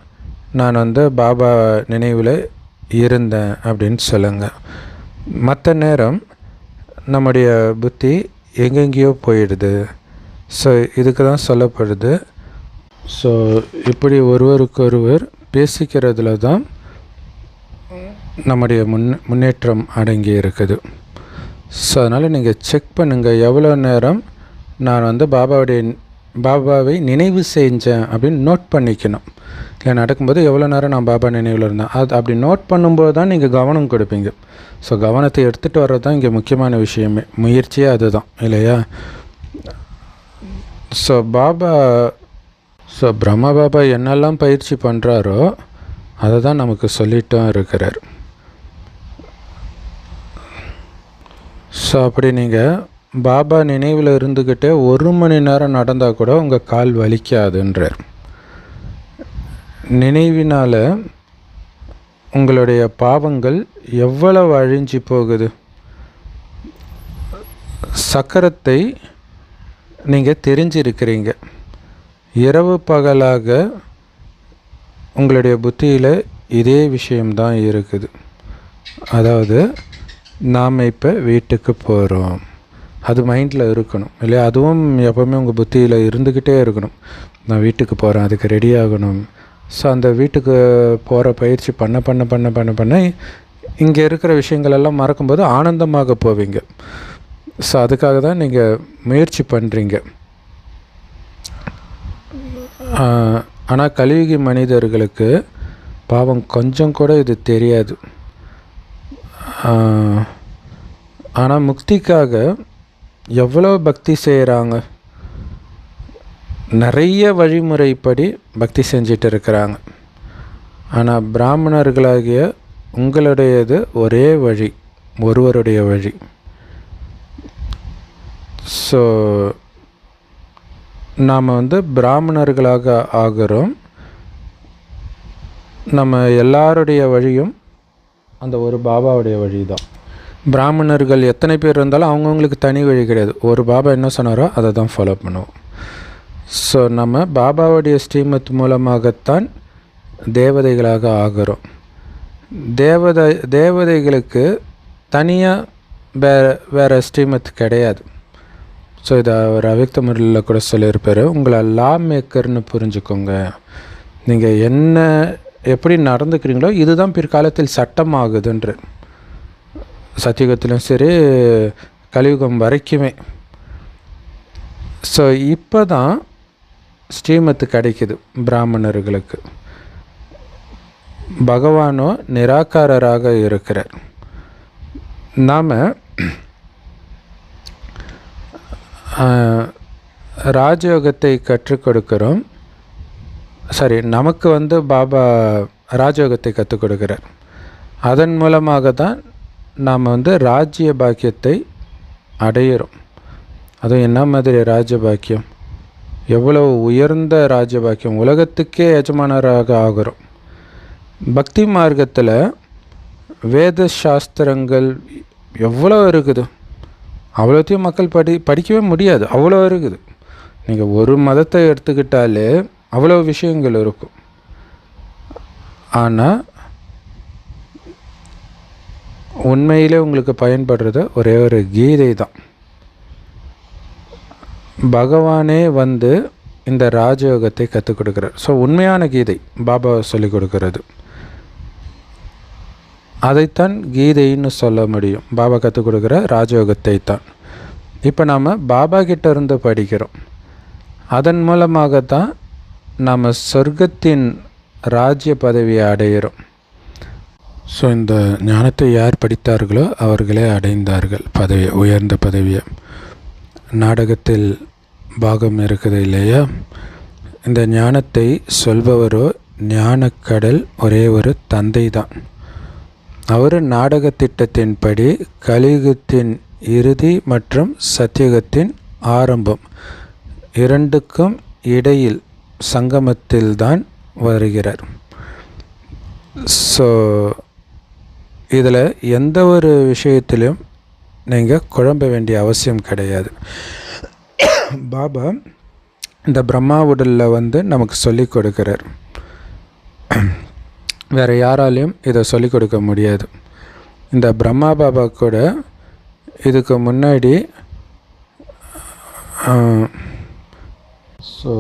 நான் பாபா நினைவில் இருந்தேன் அப்படின்னு சொல்லுங்கள். மற்ற நேரம் நம்முடைய புத்தி எங்கெங்கேயோ போயிடுது. ஸோ இதுக்கு தான் சொல்லப்படுது. ஸோ இப்படி ஒருவருக்கொருவர் பேசிக்கிறதுல தான் நம்முடைய முன்னேற்றம் அடங்கி இருக்குது. ஸோ அதனால் நீங்கள் செக் பண்ணுங்கள், எவ்வளோ நேரம் நான் பாபாவுடைய பாபாவை நினைவு செஞ்சேன் அப்படின்னு நோட் பண்ணிக்கணும். இல்லை நடக்கும்போது எவ்வளோ நேரம் நான் பாபா நினைவில் இருந்தேன் அப்படி நோட் பண்ணும்போது தான் நீங்கள் கவனம் கொடுப்பீங்க. ஸோ கவனத்தை எடுத்துகிட்டு வர்றது தான் இங்கே முக்கியமான விஷயமே, முயற்சியே அதுதான் இல்லையா? ஸோ பிரம்மா பாபா என்னெல்லாம் பயிற்சி பண்ணுறாரோ அதை தான் நமக்கு சொல்லிட்டும் இருக்கிறார். ஸோ அப்படி நீங்கள் பாபா நினைவில் இருந்துக்கிட்டே 1 மணி நேரம் நடந்தால் கூட உங்கள் கால் வலிக்காதுன்றார். நினைவினால் உங்களுடைய பாவங்கள் எவ்வளவு அழிஞ்சு போகுது. சக்கரத்தை நீங்கள் தெரிஞ்சிருக்கிறீங்க. இரவு பகலாக உங்களுடைய புத்தியில் இதே விஷயம்தான் இருக்குது. அதாவது நாம் இப்போ வீட்டுக்கு போகிறோம், அது மைண்டில் இருக்கணும் இல்லையா? அதுவும் எப்போவுமே உங்கள் புத்தியில் இருந்துக்கிட்டே இருக்கணும். நான் வீட்டுக்கு போகிறேன், அதுக்கு ரெடி ஆகணும். ஸோ அந்த வீட்டுக்கு போகிற பயிற்சி பண்ண பண்ண பண்ண பண்ண பண்ண இங்கே இருக்கிற விஷயங்களெல்லாம் மறக்கும்போது ஆனந்தமாக போவீங்க. ஸோ அதுக்காக தான் நீங்கள் முயற்சி பண்ணுறீங்க. ஆனால் கலியுகி மனிதர்களுக்கு பாவம் கொஞ்சம் கூட இது தெரியாது. ஆனால் முக்திக்காக எவ்வளோ பக்தி செய்கிறாங்க, நிறைய வழிமுறைப்படி பக்தி செஞ்சிட்டு இருக்கிறாங்க. ஆனால் பிராமணர்களாகிய உங்களுடையது ஒரே வழி, ஒருவருடைய வழி. ஸோ நாம் பிராமணர்களாக ஆகிறோம். நம்ம எல்லாருடைய வழியும் அந்த ஒரு பாபாவுடைய வழி தான். பிராமணர்கள் எத்தனை பேர் இருந்தாலும் அவங்கவுங்களுக்கு தனி வழி கிடையாது. ஒரு பாபா என்ன சொன்னாரோ அதை தான் ஃபாலோ பண்ணுவோம். ஸோ நம்ம பாபாவுடைய ஸ்ரீமத் மூலமாகத்தான் தேவதைகளாக ஆகிறோம். தேவதைகளுக்கு தனியாக வேறு ஸ்ரீமத் கிடையாது. ஸோ இதை அவர் அவ்யக்த முறையில் கூட சொல்லியிருப்பார். உங்களை லா மேக்கர்னு புரிஞ்சுக்கோங்க. நீங்கள் என்ன எப்படி நடந்துக்கிறீங்களோ இதுதான் பிற்காலத்தில் சட்டமாகுதுன்ற. சத்தியுகத்திலும் சரி கலியுகம் வரைக்குமே. ஸோ இப்போ தான் ஸ்ரீமத்து கிடைக்குது பிராமணர்களுக்கு. பகவானோ நிராகாரராக இருக்கிறார். நாம் ராஜயோகத்தை கற்றுக் கொடுக்கிறோம். சரி, நமக்கு பாபா ராஜயோகத்தை கற்றுக் கொடுக்கிறார். அதன் மூலமாக தான் நாம் ராஜ்ய பாக்கியத்தை அடையிறோம். அதுவும் என்ன மாதிரி ராஜ்ய பாக்கியம், எவ்வளவு உயர்ந்த ராஜ்ய பாக்கியம், உலகத்துக்கே எஜமானராக ஆகிறோம். பக்தி மார்க்கத்தில் வேத சாஸ்திரங்கள் எவ்வளோ இருக்குது, அவ்வளோத்தையும் மக்கள் படிக்கவே முடியாது, அவ்வளோ இருக்குது. நீங்கள் ஒரு மதத்தை எடுத்துக்கிட்டாலே அவ்வளோ விஷயங்கள் இருக்கும். ஆனால் உண்மையிலே உங்களுக்கு பயன்படுறது ஒரே ஒரு கீதை தான். பகவானே இந்த ராஜயோகத்தை கற்றுக் கொடுக்குறார். ஸோ உண்மையான கீதை பாபா சொல்லிக் கொடுக்கறது, அதைத்தான் கீதைன்னு சொல்ல முடியும். பாபா கற்றுக் கொடுக்குற ராஜயோகத்தை தான் இப்போ நாம் பாபா கிட்ட இருந்து படிக்கிறோம். அதன் மூலமாக தான் நாம் சொர்க்கத்தின் ராஜ்ய பதவியை அடைகிறோம். ஸோ இந்த ஞானத்தை யார் படித்தார்களோ அவர்களே அடைந்தார்கள் பதவியை, உயர்ந்த பதவியை. நாடகத்தில் பாகம் இருக்குது இல்லையா? இந்த ஞானத்தை சொல்பவரோ ஞானக்கடல் ஒரே ஒரு தந்தை தான். அவர் நாடக திட்டத்தின்படி கலியுகத்தின் இறுதி மற்றும் சத்தியுகத்தின் ஆரம்பம் இரண்டுக்கும் இடையில் சங்கமத்தில்தான் வருகிறார். ஸோ இதில் எந்த ஒரு விஷயத்திலும் நீங்கள் குழம்ப வேண்டிய அவசியம் கிடையாது. பாபா இந்த பிரம்மா உடலில் நமக்கு சொல்லிக் கொடுக்கிறார். வேறு யாராலையும் இதை சொல்லிக் கொடுக்க முடியாது. இந்த பிரம்மா பாபா கூட இதுக்கு முன்னாடி ஸோ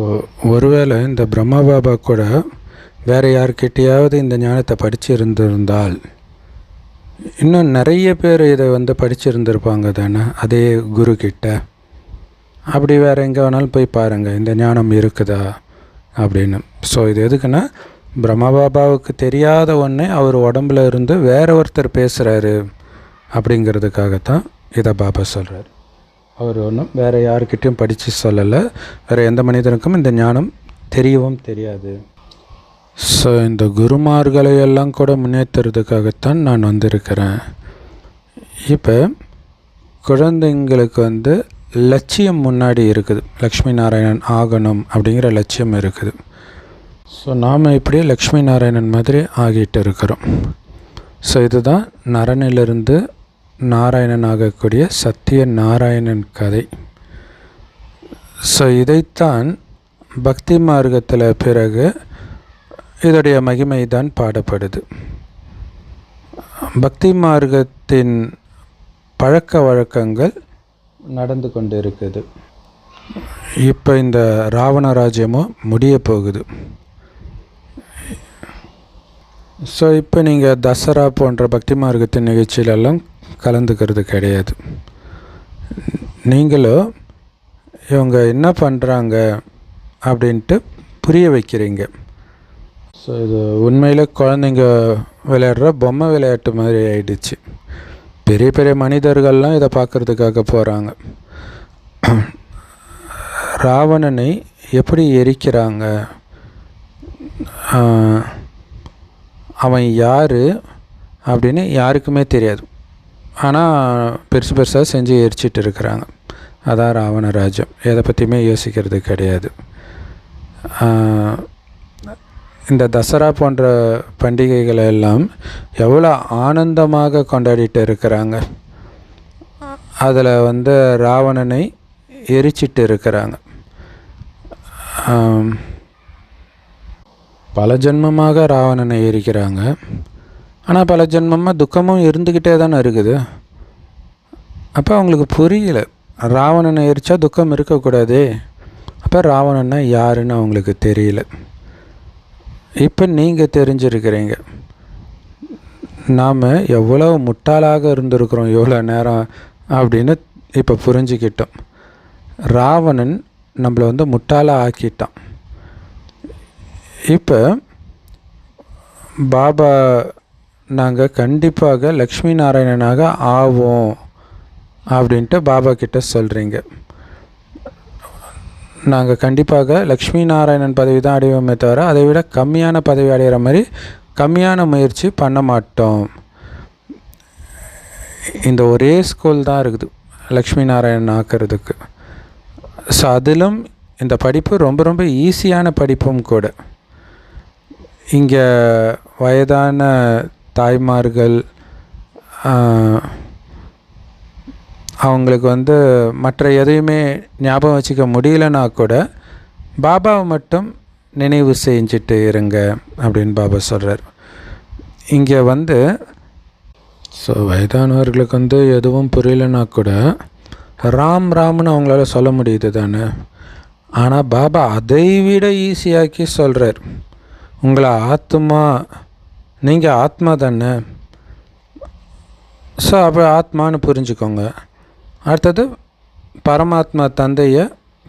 ஒருவேளை இந்த பிரம்மா பாபா கூட வேறு யார்கிட்டையாவது இந்த ஞானத்தை படிச்சிருந்திருந்தால் இன்னும் நிறைய பேர் இதை படிச்சிருந்திருப்பாங்க தானே, அதே குரு கிட்ட. அப்படி வேறு எங்கே வேணாலும் போய் பாருங்கள் இந்த ஞானம் இருக்குதா அப்படின்னு. ஸோ இது எதுக்குன்னா, பிரம்மபாபாவுக்கு தெரியாத ஒன்றே அவர் உடம்புல இருந்து வேற ஒருத்தர் பேசுகிறாரு அப்படிங்கிறதுக்காகத்தான் இதை பாபா சொல்கிறார். அவர் ஒன்றும் வேறு யாருக்கிட்டையும் படித்து சொல்லலை, வேறு எந்த மனிதனுக்கும் இந்த ஞானம் தெரியவும் தெரியாது. ஸோ இந்த குருமார்களையெல்லாம் கூட முன்னேற்றுறதுக்காகத்தான் நான் வந்திருக்கிறேன். இப்போ குழந்தைங்களுக்கு லட்சியம் முன்னாடி இருக்குது, லக்ஷ்மி நாராயணன் ஆகணும் அப்படிங்கிற லட்சியம் இருக்குது. ஸோ நாம் இப்படியே லக்ஷ்மி நாராயணன் மாதிரி ஆகிட்டு இருக்கிறோம். ஸோ இதுதான் நரனிலிருந்து நாராயணன் ஆகக்கூடிய சத்திய நாராயணன் கதை. ஸோ இதைத்தான் பக்தி மார்க்கத்தில் பிறகு இதோடைய மகிமை தான் பாடப்படுது. பக்தி மார்க்கத்தின் பழக்க வழக்கங்கள் நடந்து கொண்டு இருக்குது. இப்போ இந்த ராவண ராஜ்யமும் முடிய போகுது. ஸோ இப்போ நீங்கள் தசரா போன்ற பக்தி மார்க்கத்தின் நிகழ்ச்சியிலெல்லாம் கலந்துக்கிறது கிடையாது. நீங்களும் இவங்க என்ன பண்ணுறாங்க அப்படின்ட்டு புரிய வைக்கிறீங்க. ஸோ இது உண்மையில் குழந்தைங்க விளையாடுற பொம்மை விளையாட்டு மாதிரி ஆயிடுச்சு. பெரிய பெரிய மனிதர்கள்லாம் இதை பார்க்குறதுக்காக போகிறாங்க. ராவணனை எப்படி எரிக்கிறாங்க, அவன் யார் அப்படின்னு யாருக்குமே தெரியாது. ஆனால் பெருசு பெருசாக செஞ்சு எரிச்சிட்டு இருக்கிறாங்க. அதான் ராவண ராஜ்யம். எதை பற்றியுமே யோசிக்கிறது கிடையாது. இந்த தசரா போன்ற பண்டிகைகளை எல்லாம் எவ்வளோ ஆனந்தமாக கொண்டாடிட்டு இருக்கிறாங்க. அதில் ராவணனை எரிச்சிட்டு இருக்கிறாங்க. பல ஜென்மமாக ராவணனை எரிக்கிறாங்க. ஆனால் பல ஜென்மமாக துக்கமும் இருந்துக்கிட்டே தானே இருக்குது. அப்போ அவங்களுக்கு புரியல, ராவணனை எரித்தா துக்கம் இருக்கக்கூடாதே, அப்போ ராவணன்னா யாருன்னு அவங்களுக்கு தெரியல. இப்போ நீங்கள் தெரிஞ்சிருக்கிறீங்க. நாம் எவ்வளோ முட்டாளாக இருந்திருக்கிறோம் எவ்வளோ நேரம் அப்படின்னு இப்போ புரிஞ்சுக்கிட்டோம். ராவணன் நம்மளை முட்டாளாக ஆக்கிட்டான். இப்போ பாபா நாங்கள் கண்டிப்பாக லக்ஷ்மி நாராயணனாக ஆவோம் அப்படின்ட்டு பாபா கிட்ட சொல்கிறீங்க. நாங்கள் கண்டிப்பாக லக்ஷ்மி நாராயணன் பதவி தான் அடைவோமே தவிர அதை விட கம்மியான பதவி அடைகிற மாதிரி கம்மியான முயற்சி பண்ண மாட்டோம். இந்த ஒரே ஸ்கூல் தான் இருக்குது லக்ஷ்மி நாராயணன் ஆக்கிறதுக்கு. ஸோ அதிலும் இந்த படிப்பு ரொம்ப ரொம்ப ஈஸியான படிப்பும் கூட. இங்கே வயதான தாய்மார்கள் அவங்களுக்கு மற்ற எதையுமே ஞாபகம் வச்சுக்க முடியலன்னா கூட பாபாவை மட்டும் நினைவு செஞ்சுட்டு இருங்க அப்படின்னு பாபா சொல்கிறார். இங்கே ஸோ வயதானவர்களுக்கு எதுவும் புரியலன்னா கூட ராம் ராம்னு அவங்களால சொல்ல முடியுது தானே. ஆனால் பாபா அதை விட ஈஸியாக்கி சொல்கிறார். உங்களை ஆத்மா, நீங்கள் ஆத்மா தானே, ஸோ அப்போ ஆத்மானு புரிஞ்சுக்கோங்க. அடுத்தது பரமாத்மா தந்தையை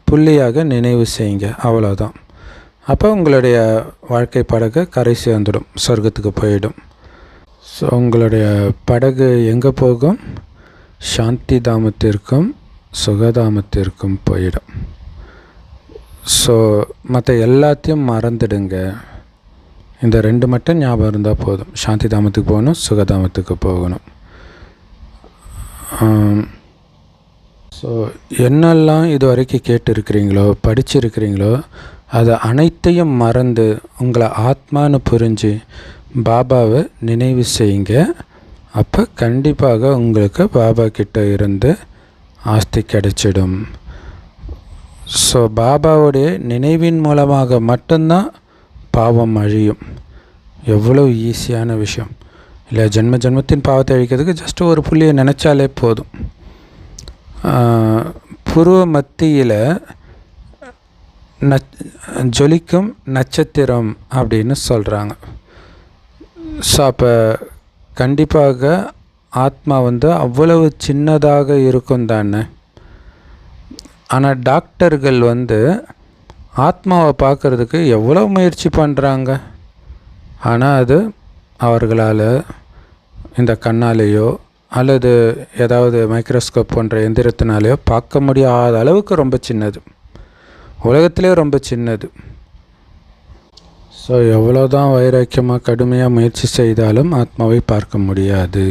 புள்ளியாக நினைவு செய்யுங்க, அவ்வளோதான். அப்போ உங்களுடைய வாழ்க்கை படகு கரை சேர்ந்துடும், சொர்க்கத்துக்கு போயிடும். ஸோ உங்களுடைய படகு எங்கே போகும்? சாந்தி தாமத்திற்கும் சுகதாமத்திற்கும் போயிடும். ஸோ மற்ற எல்லாத்தையும் மறந்துடுங்க. இந்த ரெண்டு மட்டும் ஞாபகம் இருந்தால் போதும். சாந்தி தாமத்துக்கு போகணும், சுகதாமத்துக்கு போகணும். ஸோ என்னெல்லாம் இது வரைக்கும் கேட்டுருக்கிறீங்களோ படிச்சிருக்கிறீங்களோ அதை அனைத்தையும் மறந்து உங்களை ஆத்மானு புரிஞ்சு பாபாவை நினைவு செய்யுங்க. அப்போ கண்டிப்பாக உங்களுக்கு பாபா கிட்ட இருந்து ஆஸ்தி கிடைச்சிடும். ஸோ பாபாவுடைய நினைவின் மூலமாக மட்டும்தான் பாவம் அழியும். எவ்வளோ ஈஸியான விஷயம் இல்லை? ஜென்ம ஜென்மத்தின் பாவத்தை அழிக்கிறதுக்கு ஜஸ்ட் ஒரு புள்ளியை நினச்சாலே போதும். புருவ மத்தியில் ஜொலிக்கும் நட்சத்திரம் அப்படின்னு சொல்கிறாங்க. ஸோ அப்போ கண்டிப்பாக ஆத்மா அவ்வளவு சின்னதாக இருக்கும் தானே. ஆனால் டாக்டர்கள் ஆத்மாவை பார்க்குறதுக்கு எவ்வளோ முயற்சி பண்ணுறாங்க. ஆனால் அது அவர்களால் இந்த கண்ணாலேயோ அல்லது ஏதாவது மைக்ரோஸ்கோப் போன்ற எந்திரத்தினாலேயோ பார்க்க முடியாத அளவுக்கு ரொம்ப சின்னது, உலகத்திலே ரொம்ப சின்னது. ஸோ எவ்வளோ தான் வைராக்கியமாக கடுமையாக முயற்சி செய்தாலும் ஆத்மாவை பார்க்க முடியாது.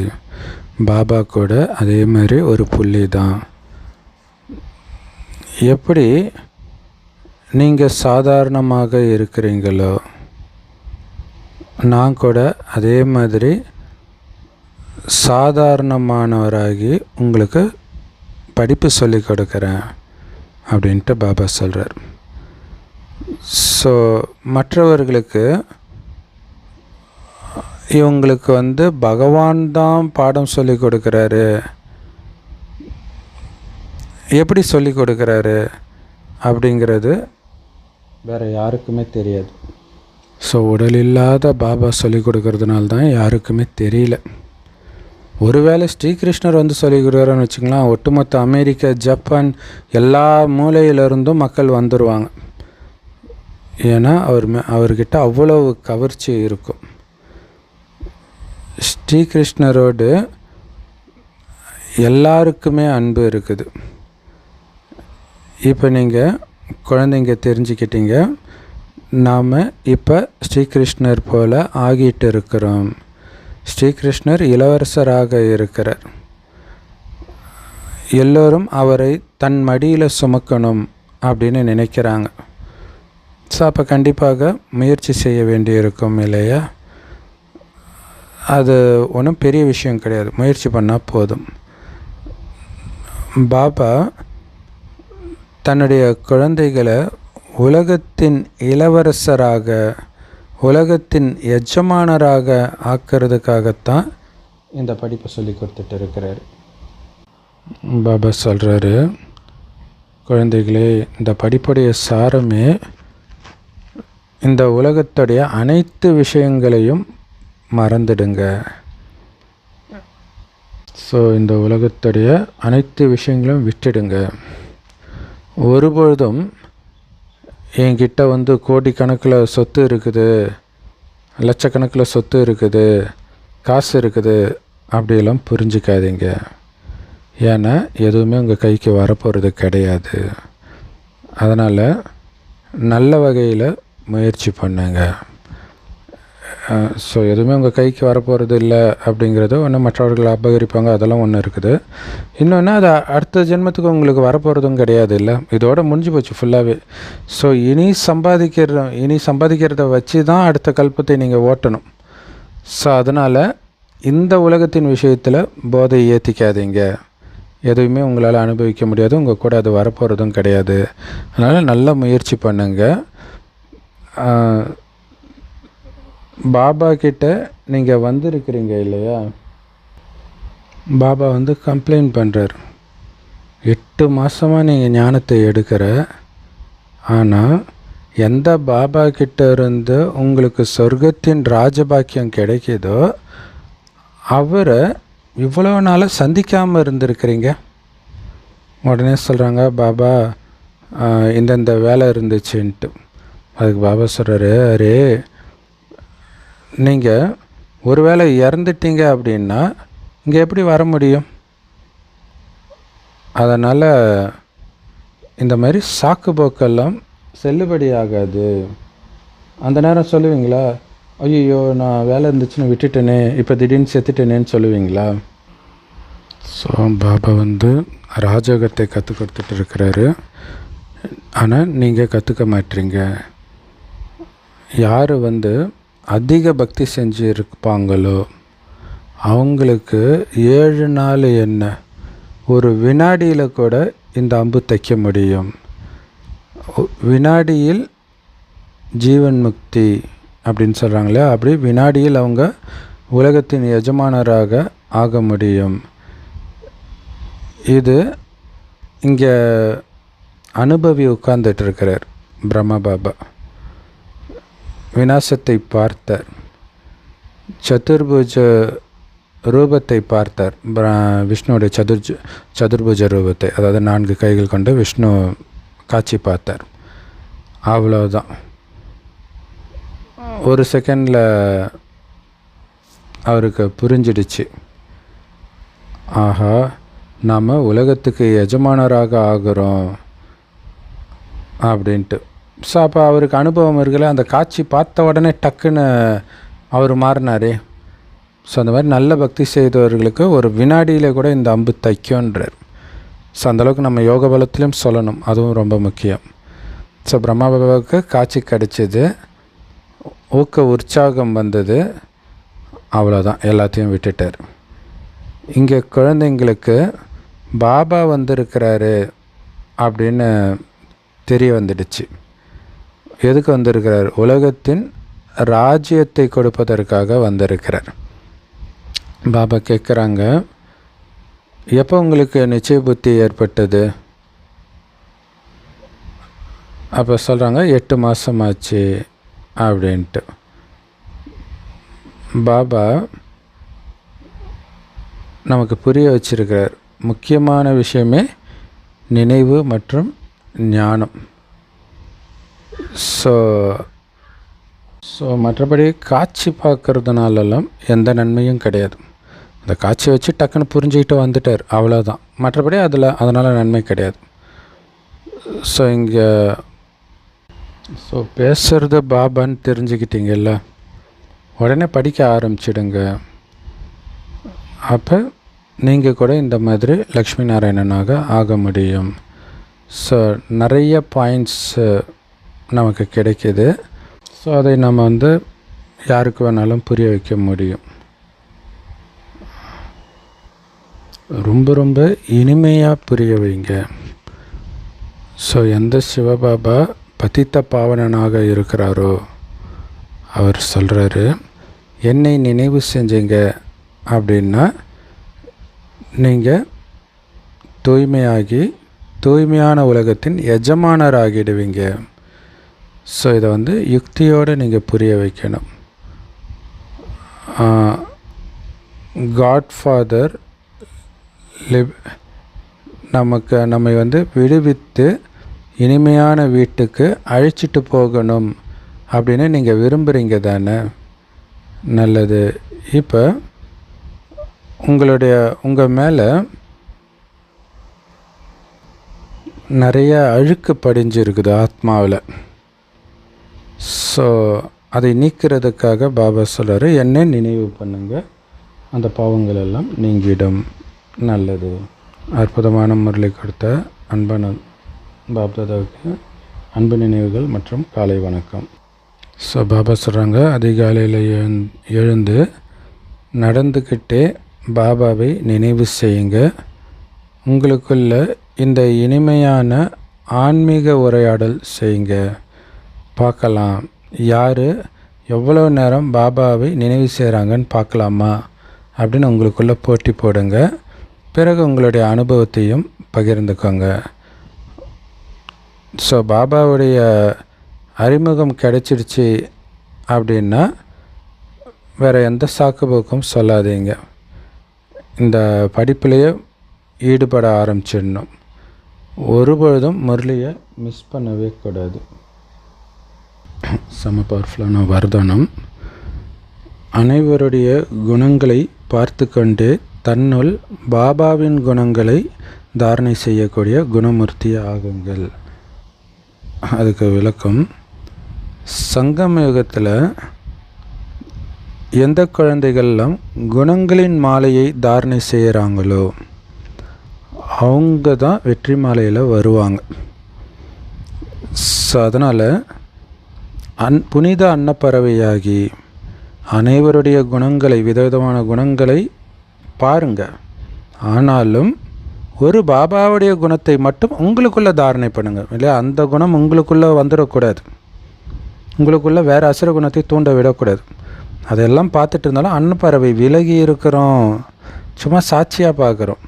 பாபா கூட அதே மாதிரி ஒரு புள்ளி தான். எப்படி நீங்கள் சாதாரணமாக இருக்கிறீங்களோ, நான் கூட அதே மாதிரி சாதாரணமானவராகி உங்களுக்கு படிப்பு சொல்லி கொடுக்குறேன் அப்படின்ட்டு பாபா சொல்கிறார். ஸோ மற்றவர்களுக்கு இவங்களுக்கு பகவான் தான் பாடம் சொல்லி கொடுக்குறாரு, எப்படி சொல்லி கொடுக்குறாரு அப்படிங்கிறது வேறு யாருக்குமே தெரியாது. ஸோ உடல் இல்லாத பாபா சொல்லி கொடுக்கறதுனால தான் யாருக்குமே தெரியல. ஒருவேளை ஸ்ரீகிருஷ்ணர் சொல்லி கொடுக்குறாருன்னு வச்சுக்கலாம், ஒட்டுமொத்த அமெரிக்கா, ஜப்பான் எல்லா மூலையிலிருந்தும் மக்கள் வந்துடுவாங்க. ஏன்னா அவர்கிட்ட அவ்வளவு கவர்ச்சி இருக்கும். ஸ்ரீகிருஷ்ணரோடு எல்லாருக்குமே அன்பு இருக்குது. இப்போ நீங்கள் குழந்தைங்க தெரிஞ்சுக்கிட்டீங்க, நாம் இப்போ ஸ்ரீகிருஷ்ணர் போல் ஆகிட்டு இருக்கிறோம். ஸ்ரீகிருஷ்ணர் இளவரசராக இருக்கிறார். எல்லோரும் அவரை தன் மடியில் சுமக்கணும் அப்படின்னு நினைக்கிறாங்க. ஸோ அப்போ கண்டிப்பாக முயற்சி செய்ய வேண்டியிருக்கும் இல்லையா? அது ஒன்றும் பெரிய விஷயம் கிடையாது, முயற்சி பண்ணால் போதும். பாபா தன்னுடைய குழந்தைகளை உலகத்தின் இளவரசராக, உலகத்தின் எஜமானராக ஆக்கிறதுக்காகத்தான் இந்த படிப்பை சொல்லி கொடுத்துட்டு இருக்கிறார். பாபா சொல்கிறாரு, குழந்தைகளே, இந்த படிப்புடைய சாரமே இந்த உலகத்துடைய அனைத்து விஷயங்களையும் மறந்துடுங்க. ஸோ இந்த உலகத்துடைய அனைத்து விஷயங்களையும் விட்டுடுங்க. ஒருபொழுதும் என்கிட்ட கோடிக்கணக்கில் சொத்து இருக்குது, லட்சக்கணக்கில் சொத்து இருக்குது, காசு இருக்குது அப்படியெல்லாம் புரிஞ்சிக்காதீங்க. ஏன்னா எதுவுமே உங்கள் கைக்கு வரப்போகிறது கிடையாது. அதனால் நல்ல வகையில் முயற்சி பண்ணுங்க. ஸோ எதுவுமே உங்கள் கைக்கு வரப்போகிறது இல்லை அப்படிங்கிறது ஒன்று, மற்றவர்கள் அபகரிப்பாங்க, அதெல்லாம் ஒன்று இருக்குது. இன்னொன்று, அது அடுத்த ஜென்மத்துக்கு உங்களுக்கு வரப்போகிறதும் கிடையாது இல்லை, இதோட முடிஞ்சு போச்சு ஃபுல்லாகவே. ஸோ இனி சம்பாதிக்கிறத வச்சு தான் அடுத்த கல்பத்தை நீங்கள் ஓட்டணும். ஸோ அதனால் இந்த உலகத்தின் விஷயத்தில் போதை ஏற்றிக்காதீங்க. எதுவுமே உங்களால் அனுபவிக்க முடியாது, உங்கள் கூட அது வரப்போகிறதும் கிடையாது. அதனால் நல்ல முயற்சி பண்ணுங்கள். பாபா கிட்ட நீங்கள் வந்திருக்கிறீங்க இல்லையா? பாபா கம்ப்ளைண்ட் பண்ணுறார், 8 மாதமாக நீங்கள் ஞானத்தை எடுக்கிற, ஆனால் எந்த பாபா கிட்ட இருந்து உங்களுக்கு சொர்க்கத்தின் ராஜபாக்கியம் கிடைக்கிதோ அவரை இவ்வளோ நாளாக சந்திக்காமல் இருந்திருக்கிறீங்க. உடனே சொல்கிறாங்க, பாபா இந்தந்த வேலை இருந்துச்சுன்ட்டு. அதுக்கு பாபா சொல்கிறாரு, அரே நீங்கள் ஒரு வேளை இறந்துட்டீங்க அப்படின்னா இங்கே எப்படி வர முடியும்? அதனால் இந்த மாதிரி சாக்கு போக்கெல்லாம் செல்லுபடி ஆகாது. அந்த நேரம் சொல்லுவீங்களா, ஐயோ நான் வேலை இருந்துச்சுன்னு விட்டுட்டேனே, இப்போ திடீர்னு செத்துட்டேனேன்னு சொல்லுவீங்களா? ஸோ பாபா ராஜயோகத்தை கற்றுக் கொடுத்துட்டு இருக்கிறாரு, ஆனால் நீங்கள் கற்றுக்க மாட்டீங்க. யார் அதிக பக்தி செஞ்சு இருப்பாங்களோ அவங்களுக்கு 7 நாள் என்ன, ஒரு வினாடியில் கூட இந்த அம்பு தைக்க முடியும். வினாடியில் ஜீவன் முக்தி அப்படின்னு சொல்கிறாங்களே, அப்படி வினாடியில் அவங்க உலகத்தின் எஜமானராக ஆக முடியும். இது இங்கே அனுபவி உட்கார்ந்துட்டு இருக்கிறார் பிரம்ம பாபா. விநாசத்தை பார்த்தார். சதுர்புஜ ரூபத்தை பார்த்தார். விஷ்ணுவுடைய சதுர்புஜ ரூபத்தை, அதாவது 4 கைகள் கொண்டு விஷ்ணு காட்சி பார்த்தார். அவ்வளோதான். ஒரு செகண்டில் அவருக்கு புரிஞ்சிடுச்சு, ஆஹா நாம் உலகத்துக்கு எஜமானராக ஆகிறோம் அப்படின்ட்டு. ஸோ அப்போ அவருக்கு அனுபவம் இருக்குல்ல, அந்த காட்சி பார்த்த உடனே டக்குன்னு அவர் மாறினாரே. ஸோ அந்த மாதிரி நல்ல பக்தி செய்தவர்களுக்கு ஒரு வினாடியில் கூட இந்த அம்பு தைக்கும்ன்றார். ஸோ அந்தளவுக்கு நம்ம யோக பலத்திலையும் சொல்லணும், அதுவும் ரொம்ப முக்கியம். ஸோ பிரம்மா பாபாவுக்கு காட்சி கிடச்சிது, உற்சாகம் வந்தது, அவ்வளோதான், எல்லாத்தையும் விட்டுட்டார். இங்கே குழந்தைங்களுக்கு பாபா வந்திருக்கிறாரு அப்படின்னு தெரிய வந்துடுச்சு. எதுக்கு வந்திருக்கிறார்? உலகத்தின் ராஜ்யத்தை கொடுப்பதற்காக வந்திருக்கிறார். பாபா கேட்குறாங்க, எப்போ உங்களுக்கு நிச்சய புத்தி ஏற்பட்டது? அப்போ சொல்கிறாங்க 8 மாதமாச்சு அப்படின்ட்டு. பாபா நமக்கு புரிய வச்சிருக்கிறார், முக்கியமான விஷயமே நினைவு மற்றும் ஞானம். ஸோ மற்றபடி காட்சி பார்க்குறதுனாலெல்லாம் எந்த நன்மையும் கிடையாது. அந்த காட்சியை வச்சு டக்குன்னு புரிஞ்சுக்கிட்டு வந்துட்டார், அவ்வளோதான். மற்றபடி அதனால் நன்மை கிடையாது. ஸோ இங்கே பேசுகிறது பாபான்னு தெரிஞ்சுக்கிட்டீங்கல்ல, உடனே படிக்க ஆரம்பிச்சிடுங்க. அப்போ நீங்கள் கூட இந்த மாதிரி லக்ஷ்மி நாராயணனாக ஆக முடியும். ஸோ நிறைய பாயிண்ட்ஸ் நமக்கு கிடைக்கிது. ஸோ அதை நம்ம யாருக்கு வேணாலும் புரிய வைக்க முடியும். ரொம்ப ரொம்ப இனிமையாக புரிய வைங்க. ஸோ எந்த சிவபாபா பதித்த பாவனனாக இருக்கிறாரோ அவர் சொல்கிறாரு, என்னை நினைவு செஞ்சீங்க அப்படின்னா நீங்கள் தூய்மையாகி தூய்மையான உலகத்தின் எஜமானராகிடுவீங்க. ஸோ இதை யுக்தியோடு நீங்கள் புரிய வைக்கணும். காட்ஃபாதர் நம்மை விடுவித்து இனிமையான வீட்டுக்கு அழைச்சிட்டு போகணும் அப்படின்னு நீங்கள் விரும்புகிறீங்க தானே? நல்லது. இப்போ உங்கள் மேலே நிறைய அழுக்கு படிஞ்சு இருக்குது ஆத்மாவில். ஸோ அதை நீக்கிறதுக்காக பாபா சொல்கிறார், என்னை நினைவு பண்ணுங்கள், அந்த பாவங்கள் எல்லாம் நீங்கிடும். நல்லது. அற்புதமான முரளி கொடுத்த அன்பான பாப்தாதாவுக்கு அன்பு நினைவுகள் மற்றும் காலை வணக்கம். ஸோ பாபா சொல்கிறாங்க, அதிகாலையில் எழுந்து நடந்துக்கிட்டே பாபாவை நினைவு செய்யுங்க. உங்களுக்குள்ள இந்த இனிமையான ஆன்மீக உரையாடல் செய்யுங்க. பார்க்கலாம் யார் எவ்வளோ நேரம் பாபாவை நினைவு செய்கிறாங்கன்னு பார்க்கலாமா அப்படின்னு உங்களுக்குள்ளே போட்டி போடுங்க. பிறகு உங்களுடைய அனுபவத்தையும் பகிர்ந்துக்கோங்க. ஸோ பாபாவுடைய அறிமுகம் கிடைச்சிடுச்சு அப்படின்னா வேறு எந்த சாக்குப்போக்கும் சொல்லாதீங்க. இந்த படிப்புலேயே ஈடுபட ஆரம்பிச்சிடணும். ஒருபொழுதும் முரளியை மிஸ் பண்ணவே கூடாது. செம பவர்ஃபுல்லான வர்தனம். அனைவருடைய குணங்களை பார்த்து கொண்டு தன்னுள் பாபாவின் குணங்களை தாரணை செய்யக்கூடிய குணமூர்த்தி ஆகுங்கள். அதுக்கு விளக்கம், சங்கம யுகத்தில் எந்த குழந்தைகள்லாம் குணங்களின் மாலையை தாரணை செய்கிறாங்களோ அவங்க தான் வெற்றி மாலையில் வருவாங்க. ஸோ அதனால் புனித அன்னப்பறவையாகி அனைவருடைய குணங்களை, விதவிதமான குணங்களை பாருங்கள். ஆனாலும் ஒரு பாபாவுடைய குணத்தை மட்டும் உங்களுக்குள்ளே தாரணை பண்ணுங்கள். இல்லையா, அந்த குணம் உங்களுக்குள்ளே வந்துடக்கூடாது. உங்களுக்குள்ளே வேறு அசுர குணத்தை தூண்ட விடக்கூடாது. அதெல்லாம் பார்த்துட்டு இருந்தாலும் அன்னப்பறவை விலகி இருக்கிறோம், சும்மா சாட்சியாக பார்க்குறோம்.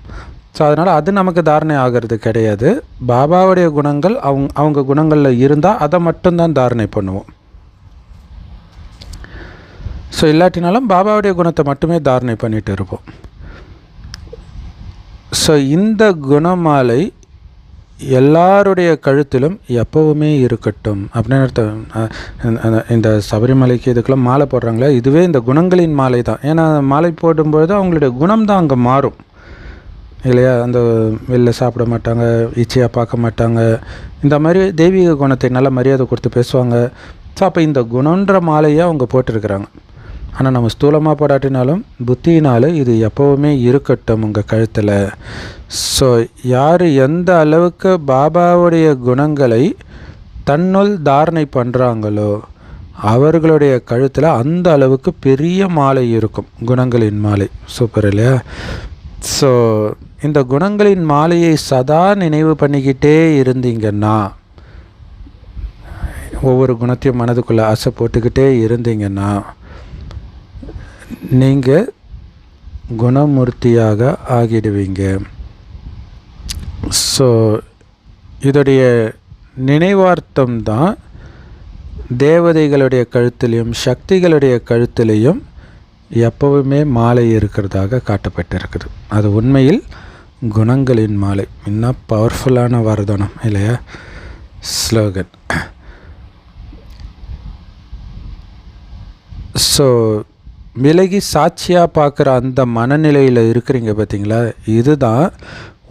ஸோ அதனால் அது நமக்கு தாரணை ஆகிறது கிடையாது. பாபாவுடைய குணங்கள் அவங்க குணங்களில் இருந்தால் அதை மட்டும்தான் தாரணை பண்ணுவோம். ஸோ இல்லாட்டினாலும் பாபாவுடைய குணத்தை மட்டுமே தாரணை பண்ணிகிட்டு இருப்போம். ஸோ இந்த குணமாலை எல்லாருடைய கழுத்திலும் எப்போவுமே இருக்கட்டும் அப்படின்னு அர்த்தம். இந்த சபரிமலைக்கு இதுக்கெல்லாம் மாலை போடுறாங்களே, இதுவே இந்த குணங்களின் மாலை தான். ஏன்னா மாலை போடும்பொழுது அவங்களுடைய குணம் தான் அங்கே மாறும் இல்லையா. அந்த வெளில சாப்பிட மாட்டாங்க, இச்சையாக பார்க்க மாட்டாங்க, இந்த மாதிரி தெய்வீக குணத்தை நல்ல மரியாதை கொடுத்து பேசுவாங்க. ஸோ அப்போ இந்த குணன்ற மாலையை அவங்க போட்டிருக்கிறாங்க. ஆனால் நம்ம ஸ்தூலமாக போடாட்டினாலும் புத்தியினால் இது எப்போவுமே இருக்கட்டும் உங்கள் கழுத்தில். ஸோ யார் எந்த அளவுக்கு பாபாவுடைய குணங்களை தன்னுள் தாரணை பண்ணுறாங்களோ அவர்களுடைய கழுத்தில் அந்த அளவுக்கு பெரிய மாலை இருக்கும், குணங்களின் மாலை. சூப்பர் இல்லையா? ஸோ இந்த குணங்களின் மாலையை சதா நினைவு பண்ணிக்கிட்டே இருந்தீங்கன்னா, ஒவ்வொரு குணத்தையும் மனதுக்குள்ளே ஆசை போட்டுக்கிட்டே இருந்தீங்கன்னா நீங்கள் குணமூர்த்தியாக ஆகிடுவீங்க. ஸோ இதோடைய நினைவார்த்தம் தான் தேவதைகளுடைய கழுத்திலையும் சக்திகளுடைய கழுத்திலையும் எப்போவுமே மாலை இருக்கிறதாக காட்டப்பட்டிருக்குது. அது உண்மையில் குணங்களின் மாலை. இன்னும் பவர்ஃபுல்லான வரதானம் இல்லையா ஸ்லோகன். ஸோ விலகி சாட்சியாக பார்க்குற அந்த மனநிலையில் இருக்கிறீங்க பார்த்தீங்களா, இதுதான்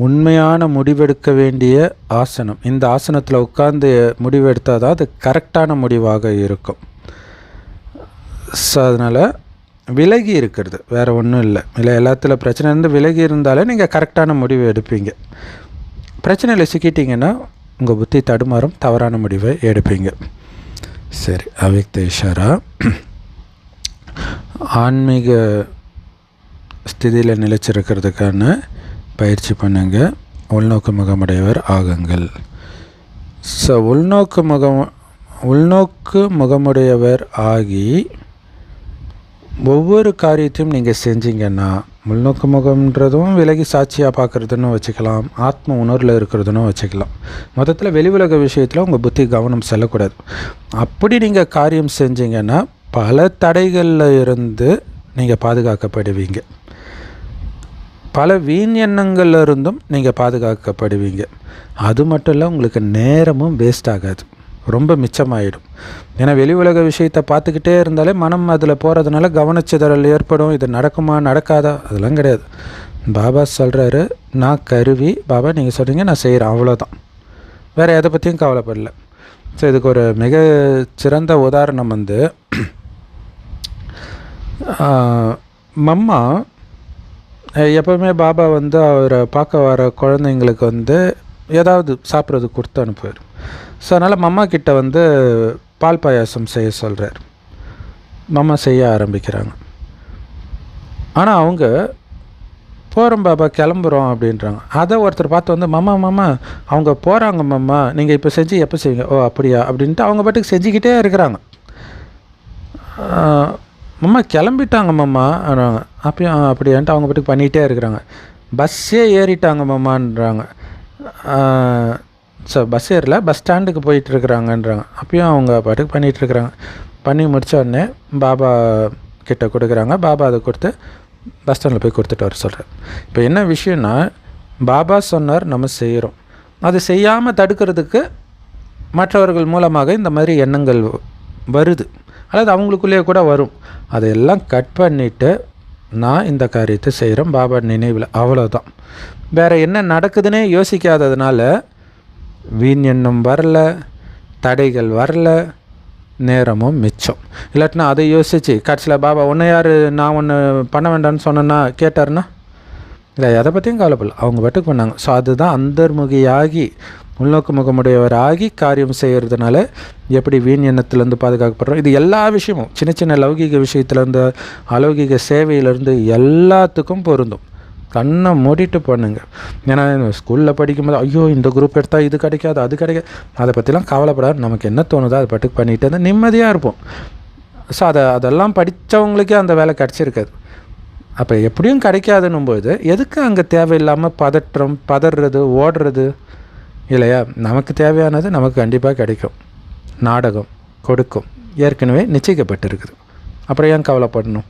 உண்மையான முடிவெடுக்க வேண்டிய ஆசனம். இந்த ஆசனத்தில் உட்கார்ந்து முடிவெடுத்தால் தான் அது கரெக்டான முடிவாக இருக்கும். ஸோ அதனால் விலகி இருக்கிறது வேறு ஒன்றும் இல்லை. எல்லாத்துல பிரச்சனை இருந்து விலகி இருந்தாலே நீங்கள் கரெக்டான முடிவு எடுப்பீங்க. பிரச்சனையில் சிக்கிட்டிங்கன்னா உங்கள் புத்தி தடுமாறும், தவறான முடிவை எடுப்பீங்க. சரி, அவ்யக்த இஷாரா. ஆன்மீக ஸ்திதியில் நிலைச்சிருக்கிறதுக்கான பயிற்சி பண்ணுங்க. உள்நோக்கு முகமுடையவர் ஆகுங்கள். ஸோ உள்நோக்கு முகமுடையவர் ஆகி ஒவ்வொரு காரியத்தையும் நீங்கள் செஞ்சீங்கன்னா, உள்நோக்கு முகம்ன்றதும் விலகி சாட்சியாக பார்க்குறதுன்னு வச்சுக்கலாம், ஆத்ம உணர்வில் இருக்கிறதுன்னு வச்சுக்கலாம். மொத்தத்தில் வெளி உலக விஷயத்தில் உங்கள் புத்தி கவனம் செல்லக்கூடாது. அப்படி நீங்கள் காரியம் செஞ்சீங்கன்னா பல தடைகளில் இருந்து நீங்கள் பாதுகாக்கப்படுவீங்க. பல வீண் எண்ணங்கள்ல இருந்தும் நீங்கள் பாதுகாக்கப்படுவீங்க. அது மட்டும் இல்லை, உங்களுக்கு நேரமும் வேஸ்ட் ஆகாது, ரொம்ப மிச்சமாயிடும். ஏன்னா வெளி உலக விஷயத்தை பார்த்துக்கிட்டே இருந்தாலே மனம் அதில் போகிறதுனால கவனச்சிதறல் ஏற்படும். இது நடக்குமா நடக்காதா அதெல்லாம் கிடையாது. பாபா சொல்கிறாரு, நான் கருவி, பாபா நீங்கள் சொல்கிறீங்க நான் செய்கிறேன், அவ்வளோதான். வேறு எதை பற்றியும் கவலைப்படல. ஸோ இதுக்கு ஒரு மிக சிறந்த உதாரணம் வந்து மம்மா எப்போவுமே பாபா வந்து அவரை பார்க்க வர குழந்தைங்களுக்கு வந்து ஏதாவது சாப்பிட்றது கொடுத்து அனுப்புவார். ஸோ அதனால் மம்மா கிட்ட வந்து பால் பாயாசம் செய்ய சொல்கிறார். மம்மா செய்ய ஆரம்பிக்கிறாங்க. ஆனால் அவங்க போகிறோம் பாபா, கிளம்புறோம் அப்படின்றாங்க. அதை ஒருத்தர் பார்த்து வந்து மாமா அவங்க போகிறாங்க மாமா, நீங்கள் இப்போ செஞ்சு எப்போ செய்வீங்க? ஓ அப்படியா அப்படின்ட்டு அவங்க பாட்டுக்கு செஞ்சுக்கிட்டே இருக்கிறாங்க. மாமா கிளம்பிட்டாங்க மாமா அப்பயும் அப்படின்ட்டு அவங்க பாட்டுக்கு பண்ணிகிட்டே இருக்கிறாங்க. பஸ்ஸே ஏறிட்டாங்க மாமான்றாங்க. ஸோ பஸ் ஏறல, பஸ் ஸ்டாண்டுக்கு போயிட்டுருக்குறாங்கன்றாங்க. அப்பயும் அவங்க பாட்டுக்கு பண்ணிகிட்ருக்குறாங்க. பண்ணி முடித்த உடனே பாபா கிட்ட கொடுக்குறாங்க. பாபா அதை கொடுத்து பஸ் ஸ்டாண்டில் போய் கொடுத்துட்டு வர சொல்கிறார். இப்போ என்ன விஷயம்னா, பாபா சொன்னார், நம்ம செய்கிறோம். அது செய்யாமல் தடுக்கிறதுக்கு மற்றவர்கள் மூலமாக இந்த மாதிரி எண்ணங்கள் வருது, அல்லது அவங்களுக்குள்ளேயே கூட வரும். அதையெல்லாம் கட் பண்ணிவிட்டு நான் இந்த காரியத்தை செய்கிறேன் பாபா நினைவில், அவ்வளோதான். வேறு என்ன நடக்குதுன்னே யோசிக்காததுனால வீண் எண்ணம் வரல, தடைகள் வரல, நேரமும் மிச்சம். இல்லாட்டினா அதை யோசித்து கடைசியில் பாபா ஒன்று யார் நான் ஒன்று பண்ண வேண்டாம்னு சொன்னேன்னா கேட்டார்னா இல்லை, எதை பற்றியும் கவலைப்படல, அவங்க பாட்டுக்கு பண்ணாங்க. ஸோ அதுதான் அந்தர்முகியாகி உள்நோக்கு முகமுடையவர் ஆகி காரியம் செய்கிறதுனால எப்படி வீண் எண்ணத்துலேருந்து பாதுகாக்கப்படுறோம். இது எல்லா விஷயமும் சின்ன சின்ன லௌகீக விஷயத்துலேருந்து அலௌகிக சேவையிலேருந்து எல்லாத்துக்கும் பொருந்தும். கண்ணை மூடிட்டு பண்ணுங்க. ஏன்னா ஸ்கூலில் படிக்கும்போது ஐயோ இந்த குரூப் எடுத்தால் இது கிடைக்காது அது கிடைக்காது, அதை பற்றிலாம் கவலைப்படாது. நமக்கு என்ன தோணுதோ அதை பாட்டுக்கு பண்ணிட்டு இருந்தால் நிம்மதியாக இருப்போம். ஸோ அதெல்லாம் படித்தவங்களுக்கே அந்த வேலை கிடச்சிருக்காது. அப்போ எப்படியும் கிடைக்காதுன்னும்போது எதுக்கு அங்கே தேவையில்லாமல் பதறது ஓடுறது இல்லையா? நமக்கு தேவையானது நமக்கு கண்டிப்பாக கிடைக்கும். நாடகம் கொடுக்கும், ஏற்கனவே நிச்சயிக்கப்பட்டிருக்குது. அப்புறம் ஏன் கவலைப்படணும்?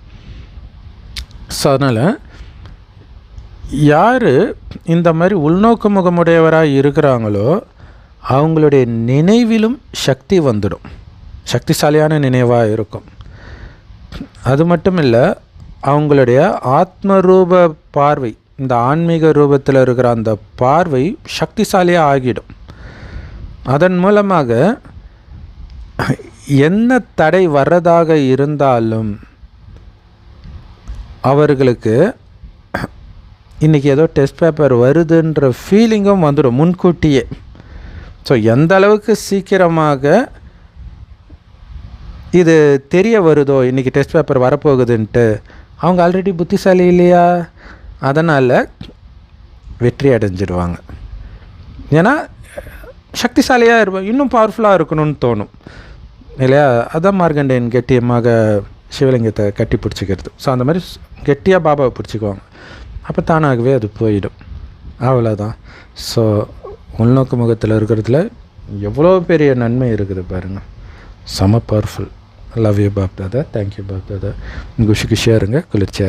ஸோ அதனால் யார் இந்த மாதிரி உள்நோக்கு முகமுடையவராக இருக்கிறாங்களோ அவங்களுடைய நினைவிலும் சக்தி வந்துடும், சக்திசாலியான நினைவாக இருக்கும். அது மட்டும் இல்லை, அவங்களுடைய ஆத்மரூப பார்வை, இந்த ஆன்மீக ரூபத்தில் இருக்கிற அந்த பார்வை சக்திசாலியாக ஆகிடும். அதன் மூலமாக என்ன தடை வர்றதாக இருந்தாலும் அவர்களுக்கு இன்றைக்கி ஏதோ டெஸ்ட் பேப்பர் வருதுன்ற ஃபீலிங்கும் வந்துடும் முன்கூட்டியே. ஸோ எந்த அளவுக்கு சீக்கிரமாக இது தெரிய வருதோ இன்றைக்கி டெஸ்ட் பேப்பர் வரப்போகுதுன்ட்டு, அவங்க ஆல்ரெடி புத்திசாலி இல்லையா, அதனால் வெற்றி அடைஞ்சிடுவாங்க. ஏன்னா சக்திசாலியாக இருப்பாங்க, இன்னும் பவர்ஃபுல்லாக இருக்கணும்னு தோணும் இல்லையா. அதான் மார்கண்டேயன் கெட்டியமாக சிவலிங்கத்தை கட்டி பிடிச்சிக்கிறது. ஸோ அந்த மாதிரி கெட்டியாக பாபாவை பிடிச்சிக்குவாங்க. அப்போ தானாகவே அது போயிடும், அவ்வளோதான். ஸோ உள்நோக்கு முகத்தில் இருக்கிறதுல எவ்வளோ பெரிய நன்மை இருக்குது பாருங்கள், செம பவர்ஃபுல். லவ் யூ பாப் தாதா. தேங்க்யூ பாப் தாதா. குஷிக்கு ஷேருங்க, குளிர்ச்சியாக